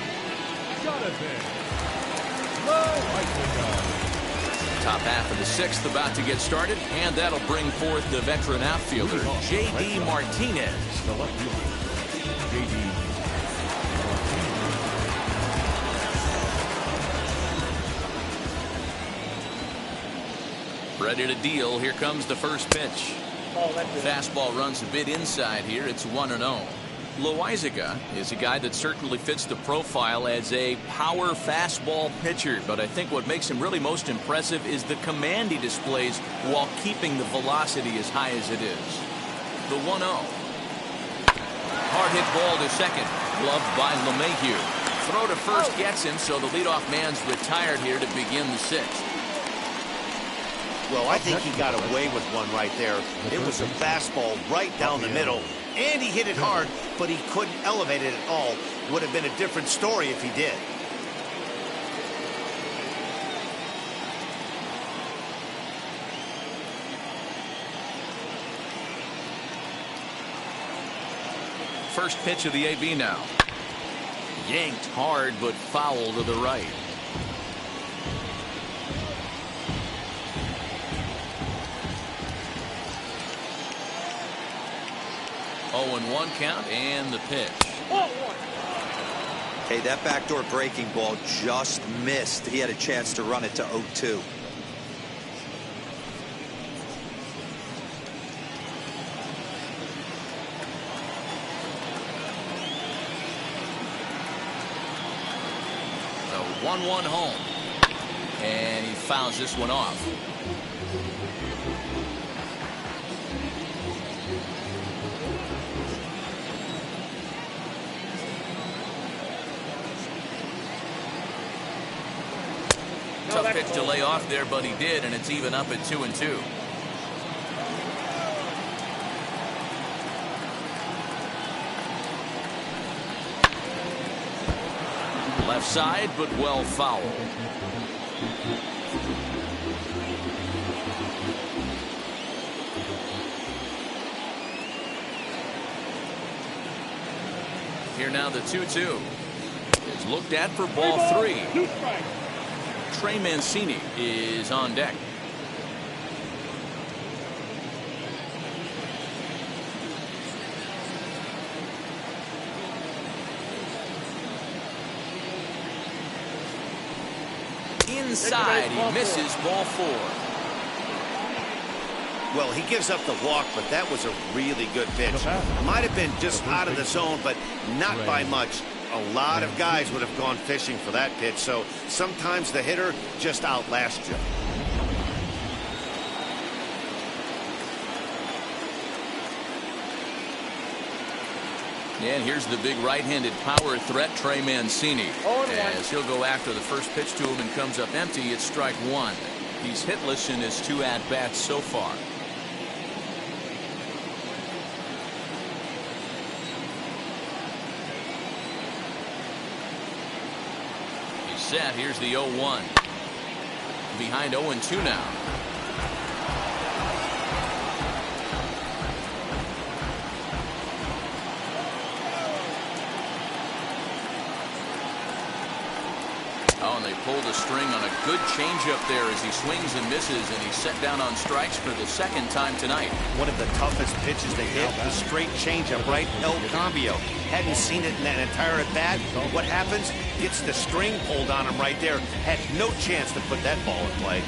Jonathan Loaizaga. Top half of the 6th about to get started, and that'll bring forth the veteran outfielder, J.D. Martinez. The left fielder, J.D. Martinez. Ready to deal. Here comes the first pitch. Fastball runs a bit inside here. It's 1-0. Loaizaga is a guy that certainly fits the profile as a power fastball pitcher, but I think what makes him really most impressive is the command he displays while keeping the velocity as high as it is. The 1-0. Hard hit ball to second, gloved by LeMahieu. Throw to first gets him, so the leadoff man's retired here to begin the 6th. Well, I think he got away with one right there. It was a fastball right down the middle, and he hit it hard, but he couldn't elevate it at all. Would have been a different story if he did. First pitch of the AB now. Yanked hard, but foul to the right. 0-1 count and the pitch. Hey, that backdoor breaking ball just missed. He had a chance to run it to 0-2. The 1-1 home. And he fouls this one off. Tough pitch to lay off there, but he did, and it's even up at 2-2. Left side, but well fouled. Here now the 2-2 is looked at for ball 3. Trey Mancini is on deck. Inside, he misses ball 4. Well, he gives up the walk, but that was a really good pitch. Might have been just out of the zone, but not by much. A lot of guys would have gone fishing for that pitch, so sometimes the hitter just outlasts you. And here's the big right-handed power threat, Trey Mancini. As he'll go after the first pitch to him and comes up empty, it's strike 1. He's hitless in his 2 at-bats so far. set. Here's the 0-1. Behind 0-2 now. Oh, and they pulled a string on a good changeup there as he swings and misses, and he's set down on strikes for the second time tonight. One of the toughest pitches they hit, the straight changeup, right? El Cambio. Hadn't seen it in that entire at-bat. What happens? Gets the string pulled on him right there. Had no chance to put that ball in play.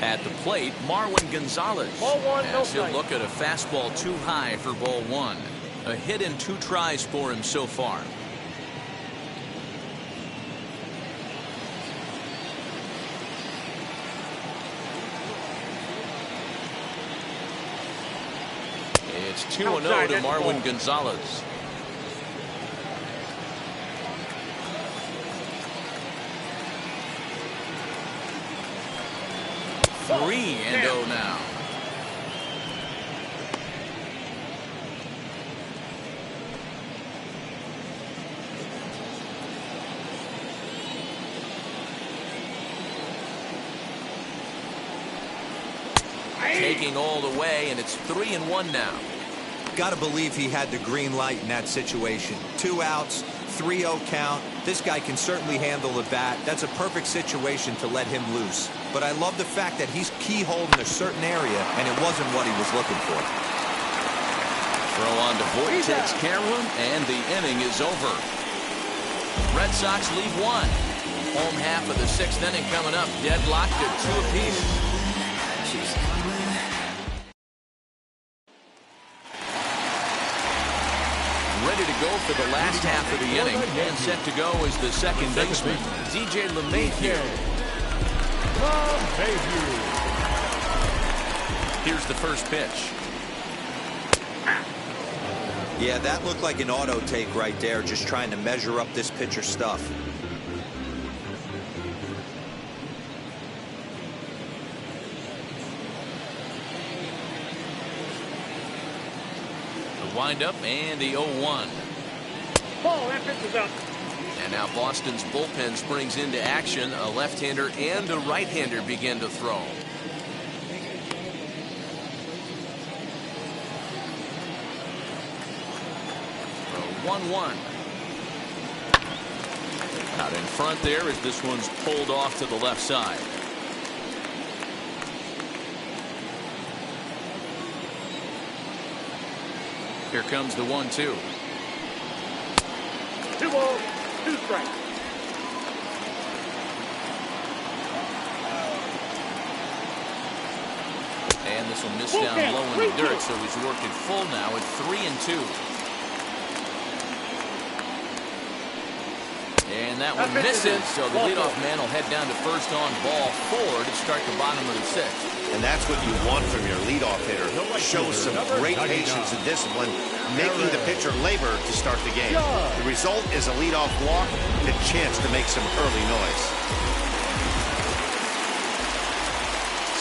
At the plate, Marwin Gonzalez. Ball one, no As he'll strike. look at a fastball too high for ball one. A hit in 2 tries for him so far. It's 2-0 to Marwin Gonzalez. Three and 0 now. Taking all the way, and it's 3-1 now. Got to believe he had the green light in that situation. 2 outs, 3-0 count. This guy can certainly handle the bat. That's a perfect situation to let him loose. But I love the fact that he's keyholed in a certain area, and it wasn't what he was looking for. Throw on to Voit, takes care of him, and the inning is over. Red Sox lead 1. Home half of the 6th inning coming up. Deadlocked at 2 apiece. Ready to go for the last half of the inning, and set to go is the second baseman, DJ LeMahieu. Here's the first pitch. Yeah, that looked like an auto take right there, just trying to measure up this pitcher's stuff. Windup and the 0-1. Ball, that pitch is up. And now Boston's bullpen springs into action. A left-hander and a right-hander begin to throw. The 1-1. Out in front there as this one's pulled off to the left side. Here comes the 1-2. 2 balls, 2 strikes. And this will miss down low in the dirt, so he's worked it full now at 3-2. And that one misses, so the leadoff man will head down to first on ball 4 to start the bottom of the 6th. And that's what you want from your leadoff hitter. Shows some great patience and discipline, making the pitcher labor to start the game. The result is a leadoff walk and a chance to make some early noise.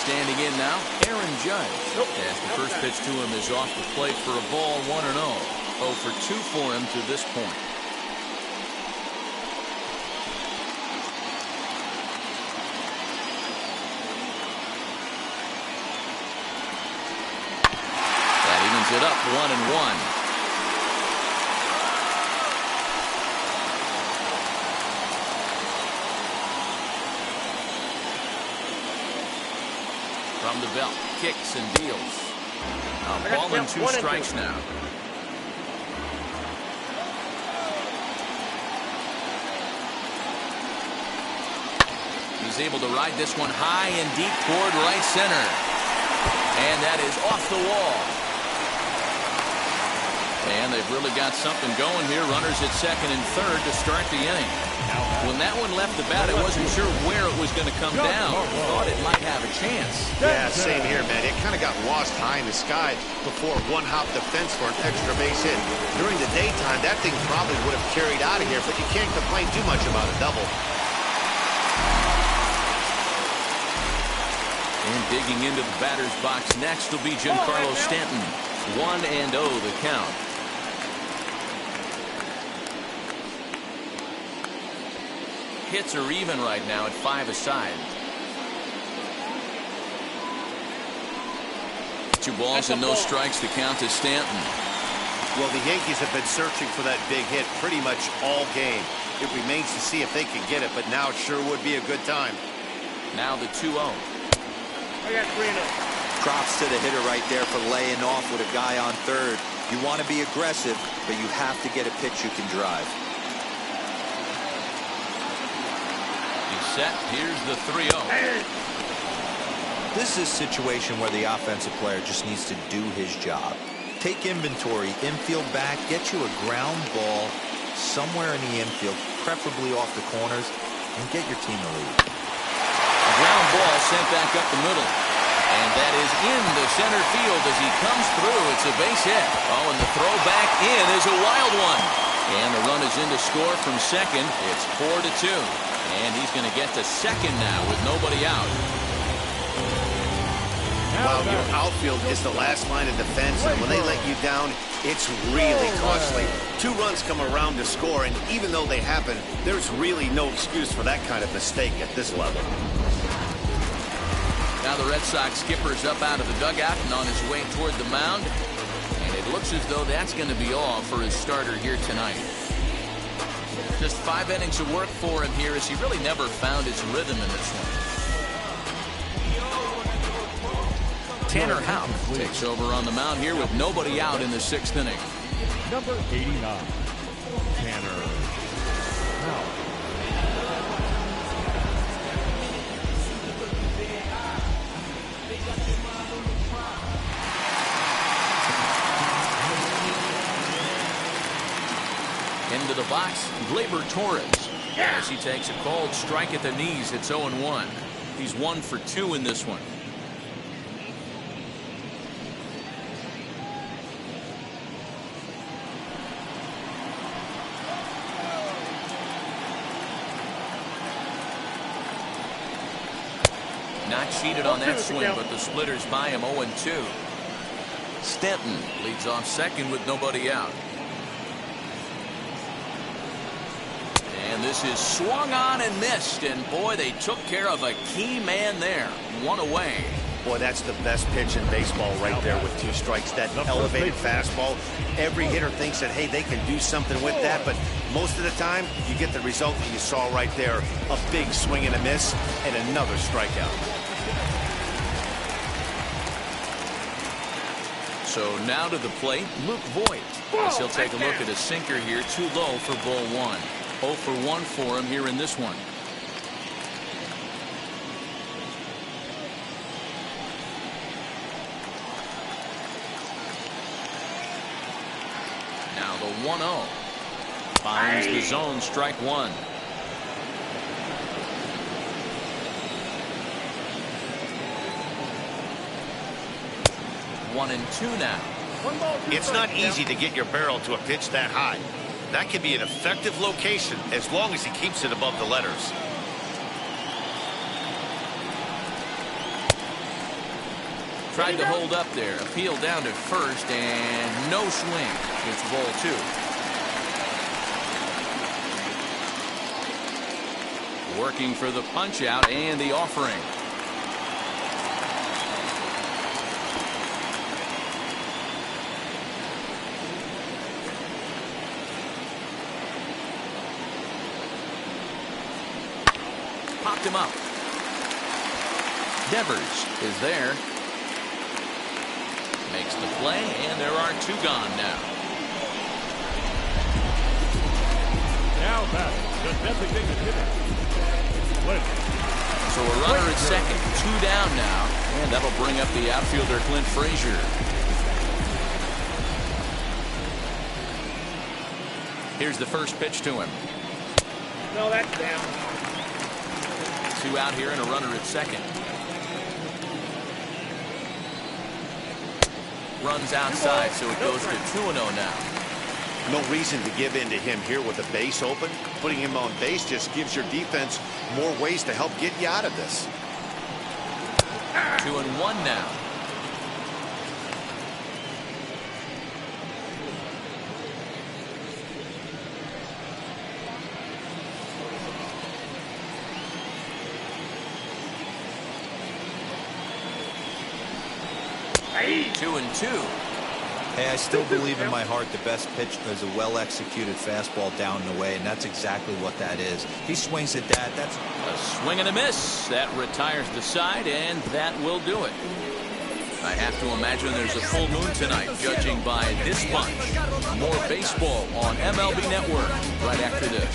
Standing in now, Aaron Judge. As the first pitch to him is off the plate for a ball, 1-0. 0 for 2 for him to this point. It up 1-1. From the belt, kicks and deals. A ball and 2 strikes now. He's able to ride this one high and deep toward right center. And that is off the wall. And they've really got something going here. Runners at second and third to start the inning. When that one left the bat, I wasn't sure where it was going to come down. Thought it might have a chance. Yeah, same here, man. It kind of got lost high in the sky before one hopped the fence for an extra base hit. During the daytime, that thing probably would have carried out of here, but you can't complain too much about a double. And digging into the batter's box next will be Giancarlo Stanton. 1-0 the count. Hits are even right now at 5 aside. 2 balls and no strikes to count to Stanton. Well, the Yankees have been searching for that big hit pretty much all game. It remains to see if they can get it, but now it sure would be a good time. Now the 2-0. I got 3-0. Props to the hitter right there for laying off with a guy on third. You want to be aggressive, but you have to get a pitch you can drive. He's set. Here's the 3-0. This is a situation where the offensive player just needs to do his job. Take inventory, infield back, get you a ground ball somewhere in the infield, preferably off the corners, and get your team a lead. Ground ball sent back up the middle. And that is into center field as he comes through. It's a base hit. Oh, and the throw back in is a wild one. And the run is in to score from second. It's 4-2. And he's going to get to second now with nobody out. Well, your outfield is the last line of defense, and when they let you down, it's really costly. 2 runs come around to score, and even though they happen, there's really no excuse for that kind of mistake at this level. Now the Red Sox skipper's up out of the dugout and on his way toward the mound. And it looks as though that's going to be all for his starter here tonight. Just 5 innings of work for him here as he really never found his rhythm in this one. Tanner Houck takes over on the mound here with nobody out in the 6th inning. Number 89, Tanner Houck. Into the box, Gleyber Torres. As he takes a cold strike at the knees, it's 0-1. He's 1 for 2 in this one. Not cheated on that swing, but the splitters by him 0-2. Stanton leads off second with nobody out. And this is swung on and missed, and boy, they took care of a key man there. 1 away. Boy, that's the best pitch in baseball right there with 2 strikes. That elevated fastball. Every hitter thinks that, hey, they can do something with that, but most of the time, you get the result that you saw right there. A big swing and a miss, and another strikeout. So now to the plate, Luke Voigt. As he'll take a look at a sinker here, too low for ball 1. 0 for 1 for him here in this one. Now the 1-0. Finds the zone, strike 1. 1-2 now. It's not easy to get your barrel to a pitch that high. That can be an effective location as long as he keeps it above the letters. Tried to hold up there. Appeal down to first and no swing. It's ball 2. Working for the punch out and the offering. Popped him up. Devers is there. Makes the play, and there are 2 gone now. Now back, the designated hitter. So a runner at second, 2 down now, and that'll bring up the outfielder Clint Frazier. Here's the first pitch to him. No, that's down. 2 out here and a runner at second. Runs outside, so it goes to 2-0 now. No reason to give in to him here with the base open. Putting him on base just gives your defense more ways to help get you out of this. 2-1 now. Hey. 2-2. Hey, I still believe in my heart the best pitch is a well-executed fastball down and away, and that's exactly what that is. He swings at that. That's a swing and a miss. That retires the side, and that will do it. I have to imagine there's a full moon tonight, judging by this bunch. More baseball on MLB Network right after this.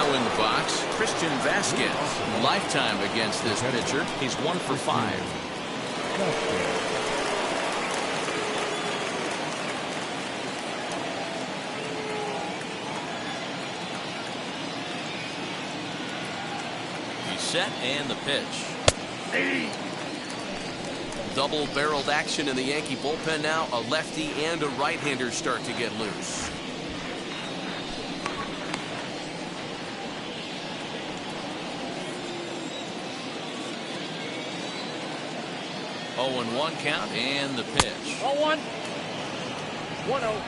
In the box, Christian Vasquez. Lifetime against this pitcher. He's 1 for 5. He's set and the pitch. Double-barreled action in the Yankee bullpen now. A lefty and a right-hander start to get loose. 0-1 count and the pitch. 0-1. 1-0.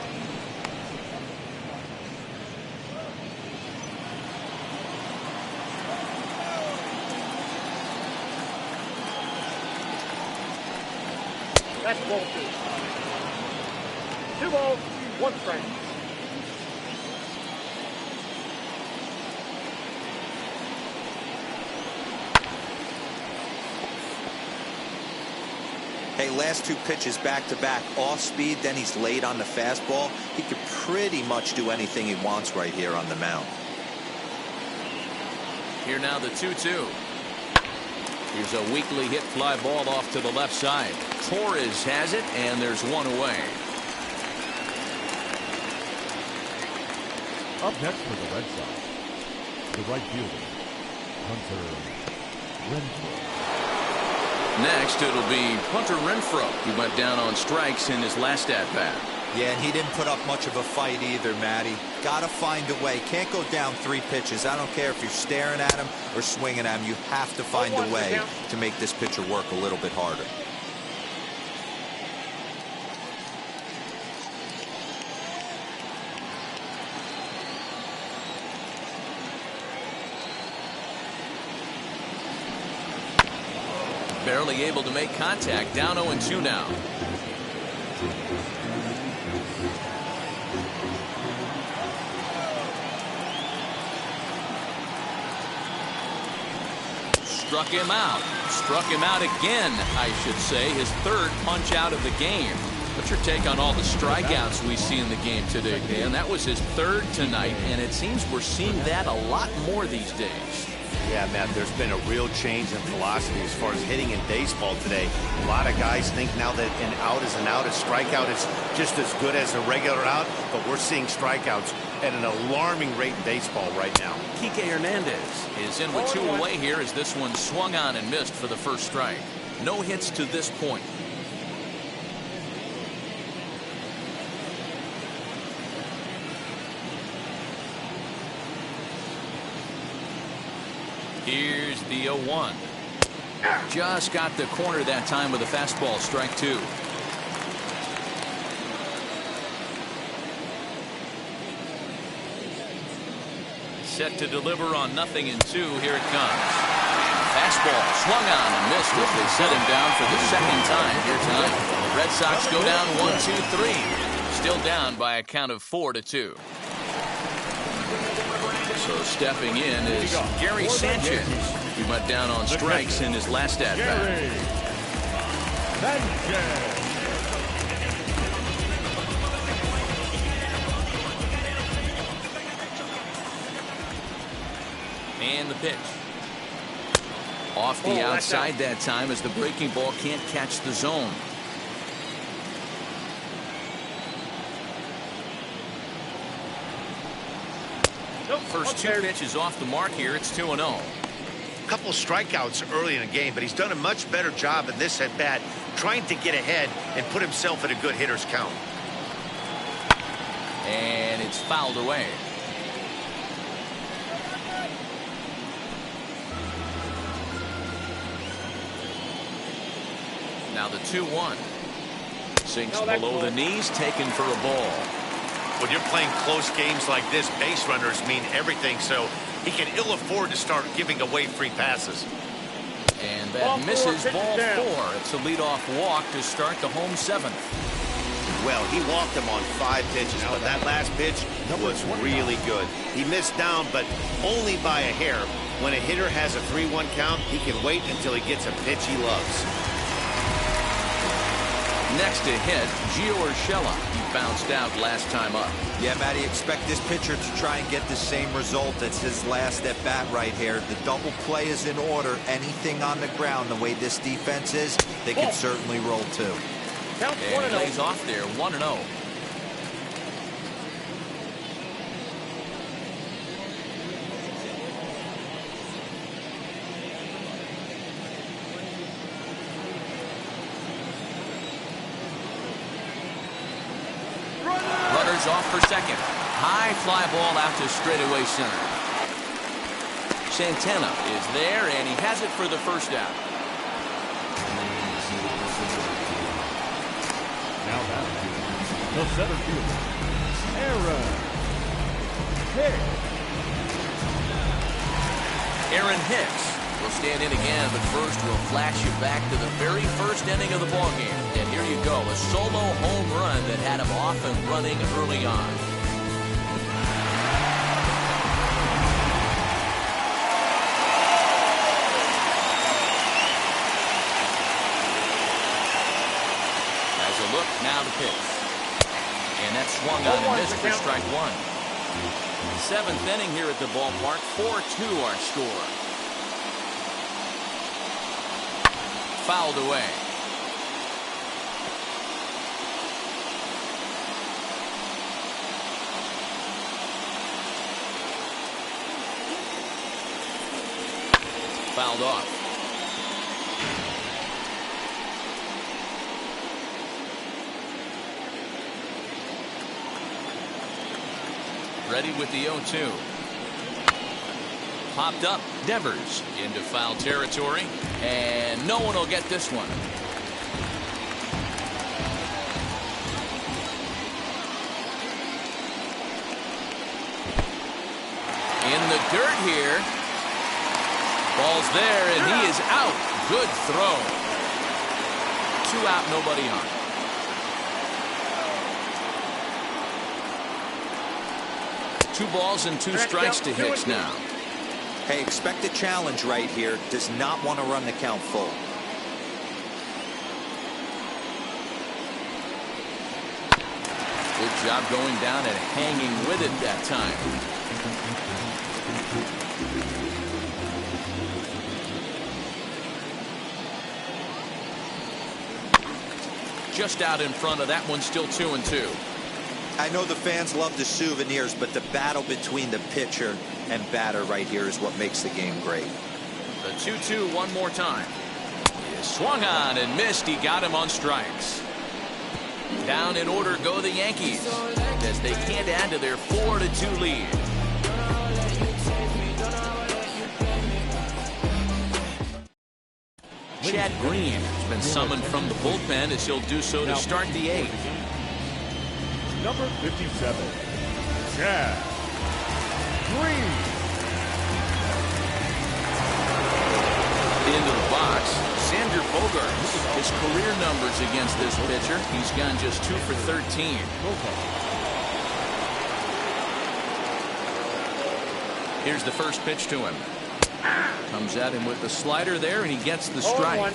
That's ball 2. 2 balls, 1 strike. Hey, last 2 pitches back-to-back, off speed, then he's late on the fastball. He could pretty much do anything he wants right here on the mound. Here now the 2-2. Here's a weakly hit fly ball off to the left side. Torres has it, and there's 1 away. Up next for the Red Sox, the right fielder, Hunter Renfroe. Next, it'll be Hunter Renfroe, who went down on strikes in his last at-bat. Yeah, and he didn't put up much of a fight either, Matty. Gotta find a way. Can't go down 3 pitches. I don't care if you're staring at him or swinging at him. You have to find a way to make this pitcher work a little bit harder. Barely able to make contact. Down 0-2 now. Struck him out. Struck him out again, I should say. His 3rd punch out of the game. What's your take on all the strikeouts we see in the game today, Dan? That was his 3rd tonight, and it seems we're seeing that a lot more these days. Yeah, Matt, there's been a real change in philosophy as far as hitting in baseball today. A lot of guys think now that an out is an out, a strikeout is just as good as a regular out, but we're seeing strikeouts at an alarming rate in baseball right now. Kike Hernandez is in with 2 away here as this one swung on and missed for the first strike. No hits to this point. Here's the 0-1. Just got the corner that time with a fastball. Strike 2. Set to deliver on 0-2. Here it comes. Fastball swung on and missed as they set him down for the 2nd time here tonight. The Red Sox go down 1-2-3. Still down by a count of 4-2. So stepping in is Gary Sanchez. He went down on strikes in his last at-bat. And the pitch. Off the outside that time as the breaking ball can't catch the zone. First 2 pitches off the mark here. It's 2-0. A couple strikeouts early in the game, but he's done a much better job in this at bat trying to get ahead and put himself at a good hitter's count. And it's fouled away. Now the 2-1. Sinks below the knees, taken for a ball. When you're playing close games like this, base runners mean everything, so he can ill afford to start giving away free passes. And that misses ball 4. It's a leadoff walk to start the home 7th. Well, he walked him on 5 pitches, but that last pitch was really good. He missed down, but only by a hair. When a hitter has a 3-1 count, he can wait until he gets a pitch he loves. Next to hit, Gio Urshela. He bounced out last time up. Yeah, Matty, expect this pitcher to try and get the same result. It's his last at bat right here. The double play is in order. Anything on the ground, the way this defense is, they can certainly roll too. And he lays off there, 1-0. Runners off for second. High fly ball out to straightaway center. Santana is there, and he has it for the first out. Now back the center fielder, Aaron Hicks. Aaron Hicks will stand in again, but first we'll flash you back to the very first inning of the ballgame. And here you go, a solo home run that had him off and running early on. As a look, now the pitch. And that swung on and missed for strike 1. 7th inning here at the ballpark, 4-2 our score. Fouled away. Fouled off. Ready with the 0-2. Popped up. Devers into foul territory. And no one will get this one. In the dirt here. Ball's there, and he is out. Good throw. 2 out, nobody on. Two balls and 2 strikes to Hicks now. Hey, expect a challenge right here. Does not want to run the count full. Good job going down and hanging with it that time. Just out in front of that one, still 2-2. I know the fans love the souvenirs, but the battle between the pitcher and batter right here is what makes the game great. The 2-2 one more time. He swung on and missed. He got him on strikes. Down in order go the Yankees as they can't add to their 4-2 lead. Chad Green has been summoned from the bullpen as he'll do so to start the 8th. Number 57, Chad Green. Into the box, Xander Bogaerts. His career numbers against this pitcher, he's gone just 2 for 13. Here's the first pitch to him. Comes at him with the slider there, and he gets the strike.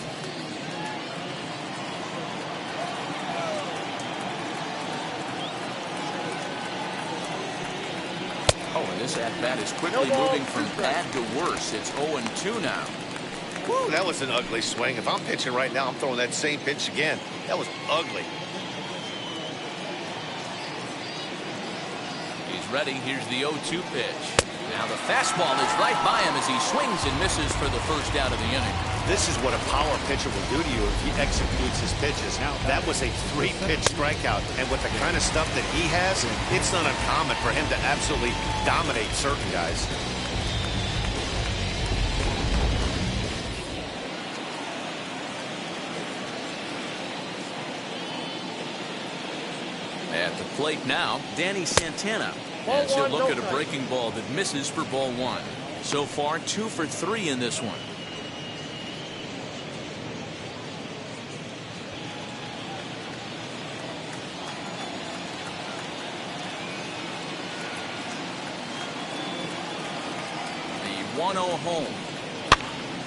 Oh, and this at-bat is quickly moving from bad to worse. It's 0-2 now. Woo, that was an ugly swing. If I'm pitching right now, I'm throwing that same pitch again. That was ugly. He's ready. Here's the 0-2 pitch. Now the fastball is right by him as he swings and misses for the first out of the inning. This is what a power pitcher will do to you if he executes his pitches. That was a 3-pitch strikeout. And with the kind of stuff that he has, it's not uncommon for him to absolutely dominate certain guys. At the plate now, Danny Santana. As he'll look at a breaking ball that misses for ball 1. So far, 2 for 3 in this one. The 1-0 home.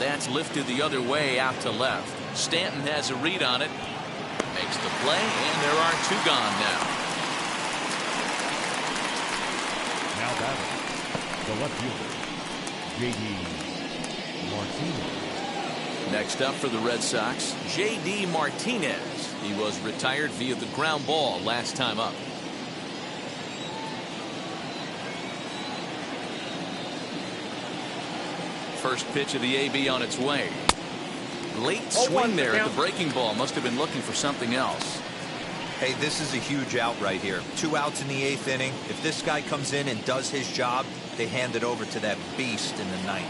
That's lifted the other way out to left. Stanton has a read on it. Makes the play, and there are 2 gone now. Now batting, the left fielder, J.D. Martinez. Next up for the Red Sox, J.D. Martinez. He was retired via the ground ball last time up. First pitch of the AB on its way. Late swing there at the breaking ball. Must have been looking for something else. Hey, this is a huge out right here. 2 outs in the 8th inning. If this guy comes in and does his job, they hand it over to that beast in the 9th.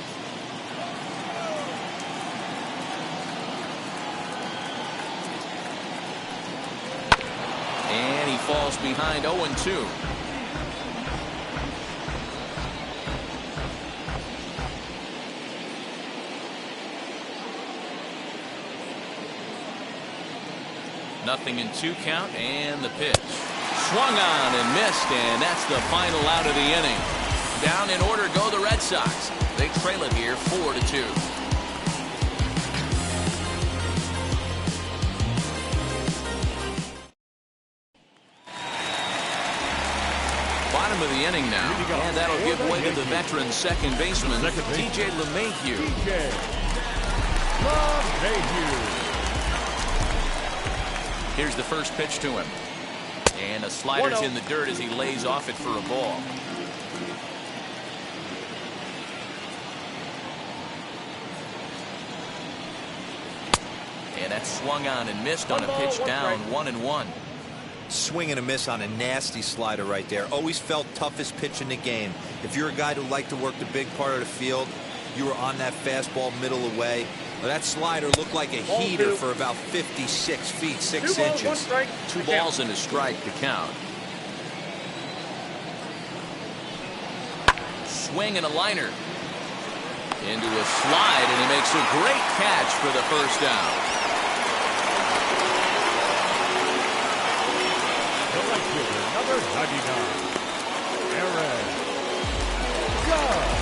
And he falls behind 0-2. Nothing in 2 count, and the pitch. Swung on and missed, and that's the final out of the inning. Down in order go the Red Sox. They trail it here 4-2. Bottom of the inning now, and that'll give way to the veteran second baseman, TJ LeMahieu. TJ LeMahieu. Here's the first pitch to him. And a slider's in the dirt as he lays off it for a ball. And that's swung on and missed on a pitch down 1-1. Swing and a miss on a nasty slider right there. Always felt toughest pitch in the game. If you're a guy who liked to work the big part of the field, you were on that fastball middle away. Well, that slider looked like a heater for about 56 feet 6 inches. 2 balls and a strike to count. Swing and a liner. Into a slide, and he makes a great catch for the first down. The right fielder, number 99, Aaron Judge.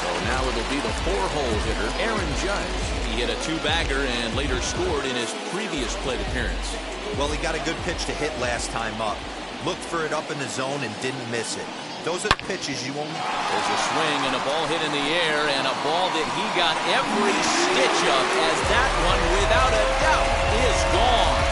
So now it'll be the 4-hole hitter, Aaron Judge. He hit a 2-bagger and later scored in his previous plate appearance. Well, he got a good pitch to hit last time up. Looked for it up in the zone and didn't miss it. Those are the pitches you won't. There's a swing and a ball hit in the air, and a ball that he got every stitch of, as that one, without a doubt, is gone.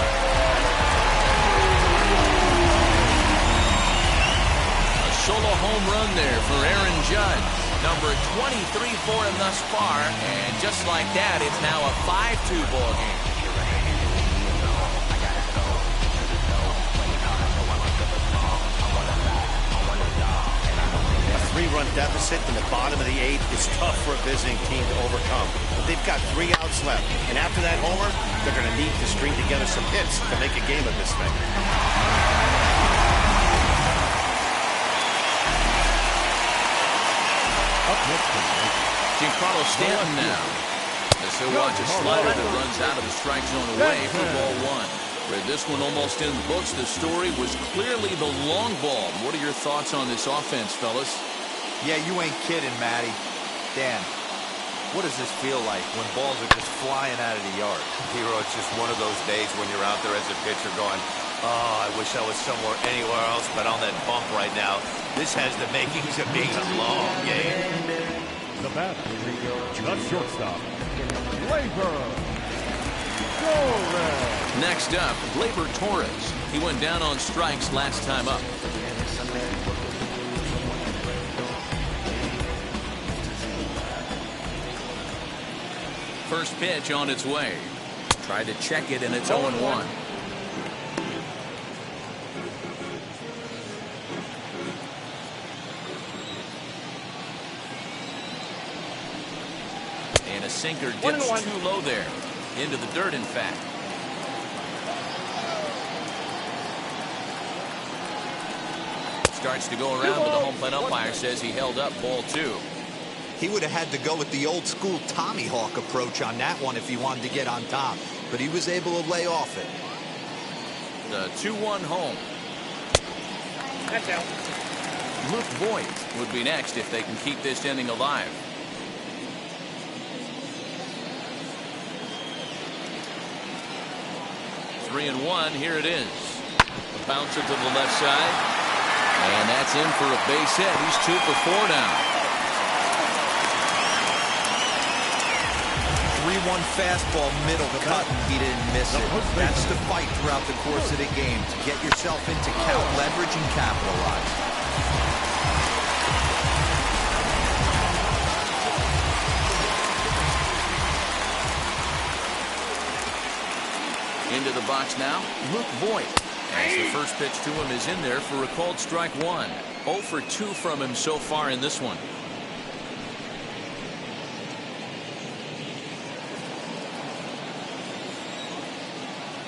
A solo home run there for Aaron Judge. Number 23 for him thus far, and just like that, it's now a 5-2 ball game. A 3-run deficit in the bottom of the 8th is tough for a visiting team to overcome. But they've got 3 outs left, and after that homer, they're going to need to string together some hits to make a game of this thing. Giancarlo Stanton now. As he'll watch a slider that runs out of the strike zone away for ball 1. Read this one almost in the books. The story was clearly the long ball. What are your thoughts on this offense, fellas? Yeah, you ain't kidding, Matty. Dan, what does this feel like when balls are just flying out of the yard? Hero, it's just one of those days when you're out there as a pitcher going, oh, I wish I was somewhere anywhere else but on that bump right now. This has the makings of being a long game. The batter, the shortstop, Gleyber Torres. Next up, Gleyber Torres. He went down on strikes last time up. First pitch on its way. Tried to check it, and it's 0-1. And a sinker dips too low there. Into the dirt, in fact. Starts to go around, but the home plate umpire says he held up ball 2. He would have had to go with the old school Tommy Hawk approach on that one if he wanted to get on top, but he was able to lay off it. The 2-1 home. That's out. Luke Voigt would be next if they can keep this inning alive. Three and one. Here it is. A bouncer to the left side. And that's in for a base hit. He's 2 for 4 now. 3-1 fastball, middle cut, and he didn't miss it. That's the fight throughout the course of the game, to get yourself into count leverage and capitalize. Into the box now, Luke Voigt. As the first pitch to him is in there for a called strike 1. 0 for 2 from him so far in this one.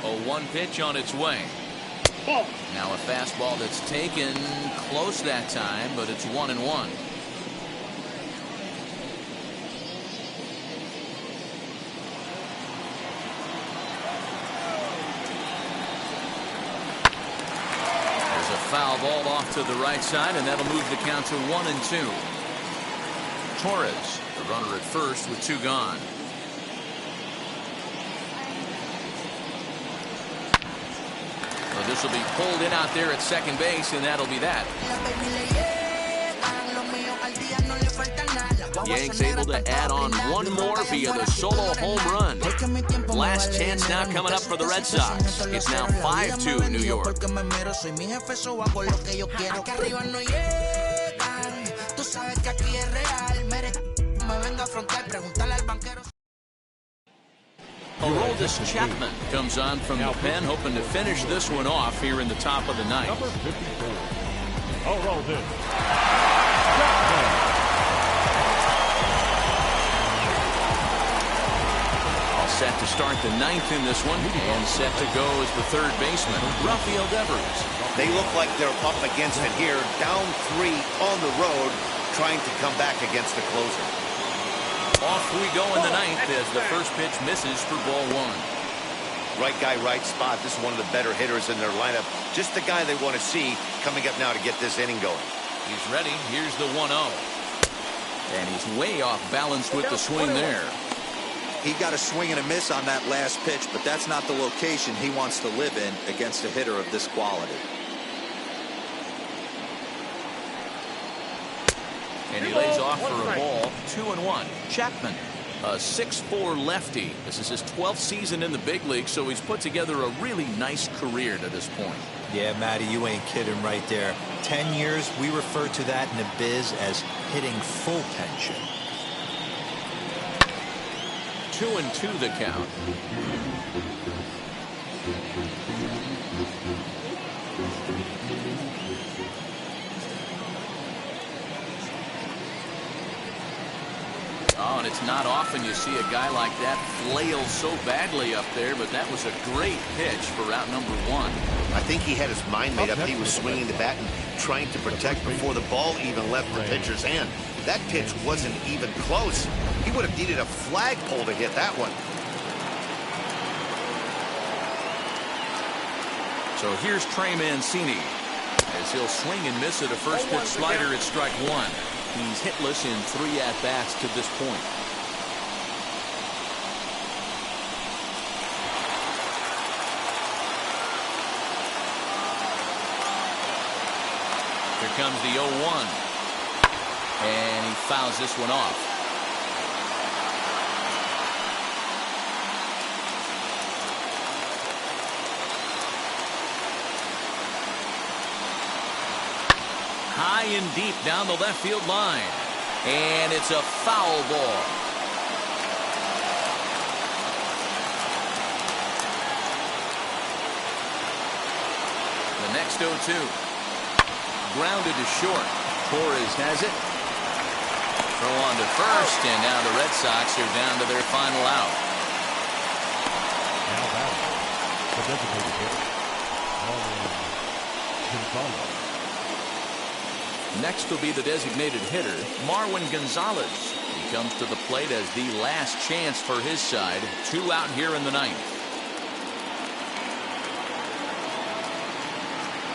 A 1 pitch on its way. Now a fastball that's taken close that time, but it's 1-1. Foul ball off to the right side, and that'll move the count to 1-2. Torres, the runner at first with 2 gone. Well, this will be pulled in out there at second base, and that'll be that. Yanks able to add on 1 more via the solo home run. Last chance now coming up for the Red Sox. It's now 5-2 New York. Aroldis Chapman comes on from the pen, hoping to finish this one off here in the top of the ninth. Number 54, Aroldis. Set to start the ninth in this one, and set to go as the third baseman, Rafael Devers. They look like they're up against it here, down 3 on the road, trying to come back against the closer. Off we go in the ninth as the first pitch misses for ball 1. Right guy, right spot. This is one of the better hitters in their lineup. Just the guy they want to see coming up now to get this inning going. He's ready. Here's the 1-0. And he's way off balance with the swing there. He got a swing and a miss on that last pitch, but that's not the location he wants to live in against a hitter of this quality. And he lays off for a ball. 2-1. Chapman, a 6'4" lefty. This is his 12th season in the big league, so he's put together a really nice career to this point. Yeah, Matty, you ain't kidding right there. 10 years, we refer to that in the biz as hitting full tension. 2-2 the count. Oh, and it's not often you see a guy like that flail so badly up there, but that was a great pitch for out number 1. I think he had his mind made up. He was swinging the bat and trying to protect before the ball even left the pitcher's hand. That pitch wasn't even close. He would have needed a flagpole to hit that one. So here's Trey Mancini as he'll swing and miss at a first pitch slider at strike 1. He's hitless in 3 at-bats to this point. Here comes the 0-1. And he fouls this one off. High and deep down the left field line. And it's a foul ball. The next 0-2. Grounded to short. Torres has it. Throw on to first, and now the Red Sox are down to their final out. Now batting, the designated hitter, Gonzalez. Next will be the designated hitter, Marwin Gonzalez. He comes to the plate as the last chance for his side. 2 out here in the 9th.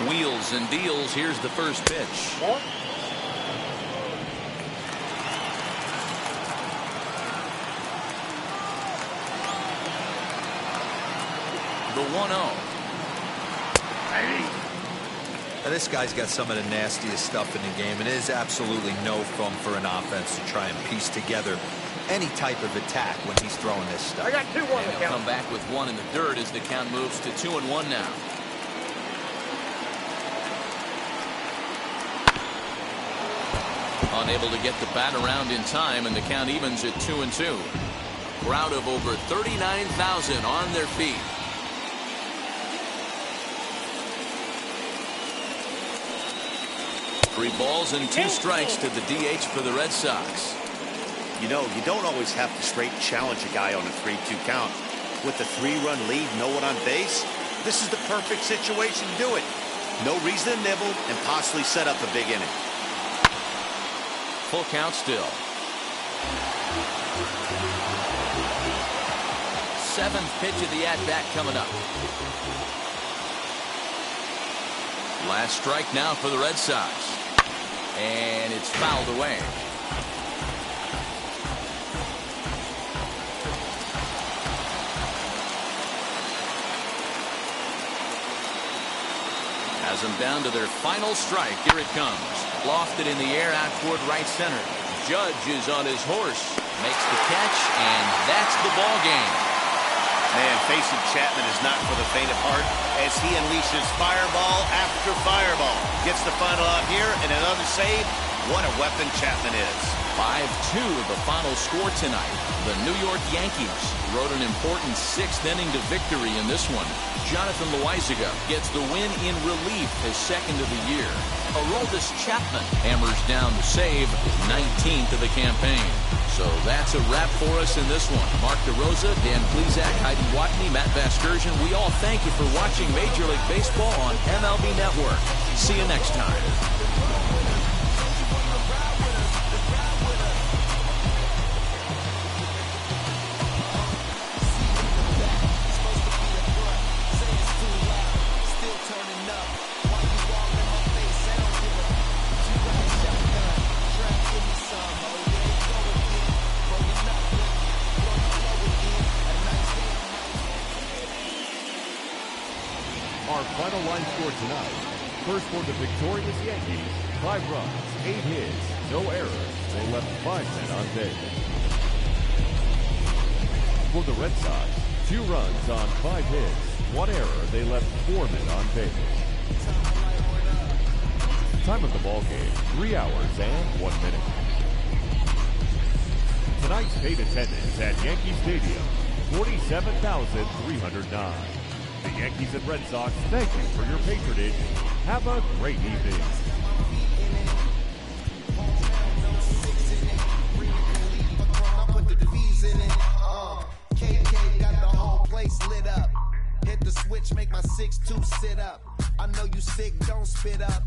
Wheels and deals. Here's the first pitch. The 1-0. Now, this guy's got some of the nastiest stuff in the game. It is absolutely no fun for an offense to try and piece together any type of attack when he's throwing this stuff. I got 2-1 And he'll come back with 1 in the dirt as the count moves to 2-1 now. Unable to get the bat around in time, and the count evens at 2-2. Crowd of over 39,000 on their feet. 3 balls and 2 strikes to the DH for the Red Sox. You know, you don't always have to straight challenge a guy on a 3-2 count. With the 3-run lead, no one on base, this is the perfect situation to do it. No reason to nibble and possibly set up a big inning. Full count still. 7th pitch of the at-bat coming up. Last strike now for the Red Sox. And it's fouled away. Has them down to their final strike. Here it comes. Lofted in the air out toward right center. Judge is on his horse. Makes the catch, and that's the ball game. Man, facing Chapman is not for the faint of heart as he unleashes fireball after fireball. Gets the final out here and another save. What a weapon Chapman is. 5-2 the final score tonight. The New York Yankees rode an important 6th inning to victory in this one. Jonathan Loaizaga gets the win in relief, his 2nd of the year. Aroldis Chapman hammers down the save, 19th of the campaign. So that's a wrap for us in this one. Mark DeRosa, Dan Plesac, Heidi Watney, Matt Vasgersian, we all thank you for watching Major League Baseball on MLB Network. See you next time. Our final line score tonight. First for the victorious Yankees, 5 runs, 8 hits, no errors. They left 5 men on base. For the Red Sox, 2 runs on 5 hits, 1 error. They left 4 men on base. Time of the ball game, 3 hours and 1 minute. Tonight's paid attendance at Yankee Stadium, 47,309. The Yankees and Red Sox thank you for your patronage. Have a great evening. KK got the whole place lit up. Hit the switch, make my 6'2" sit up. I know you sick, don't spit up.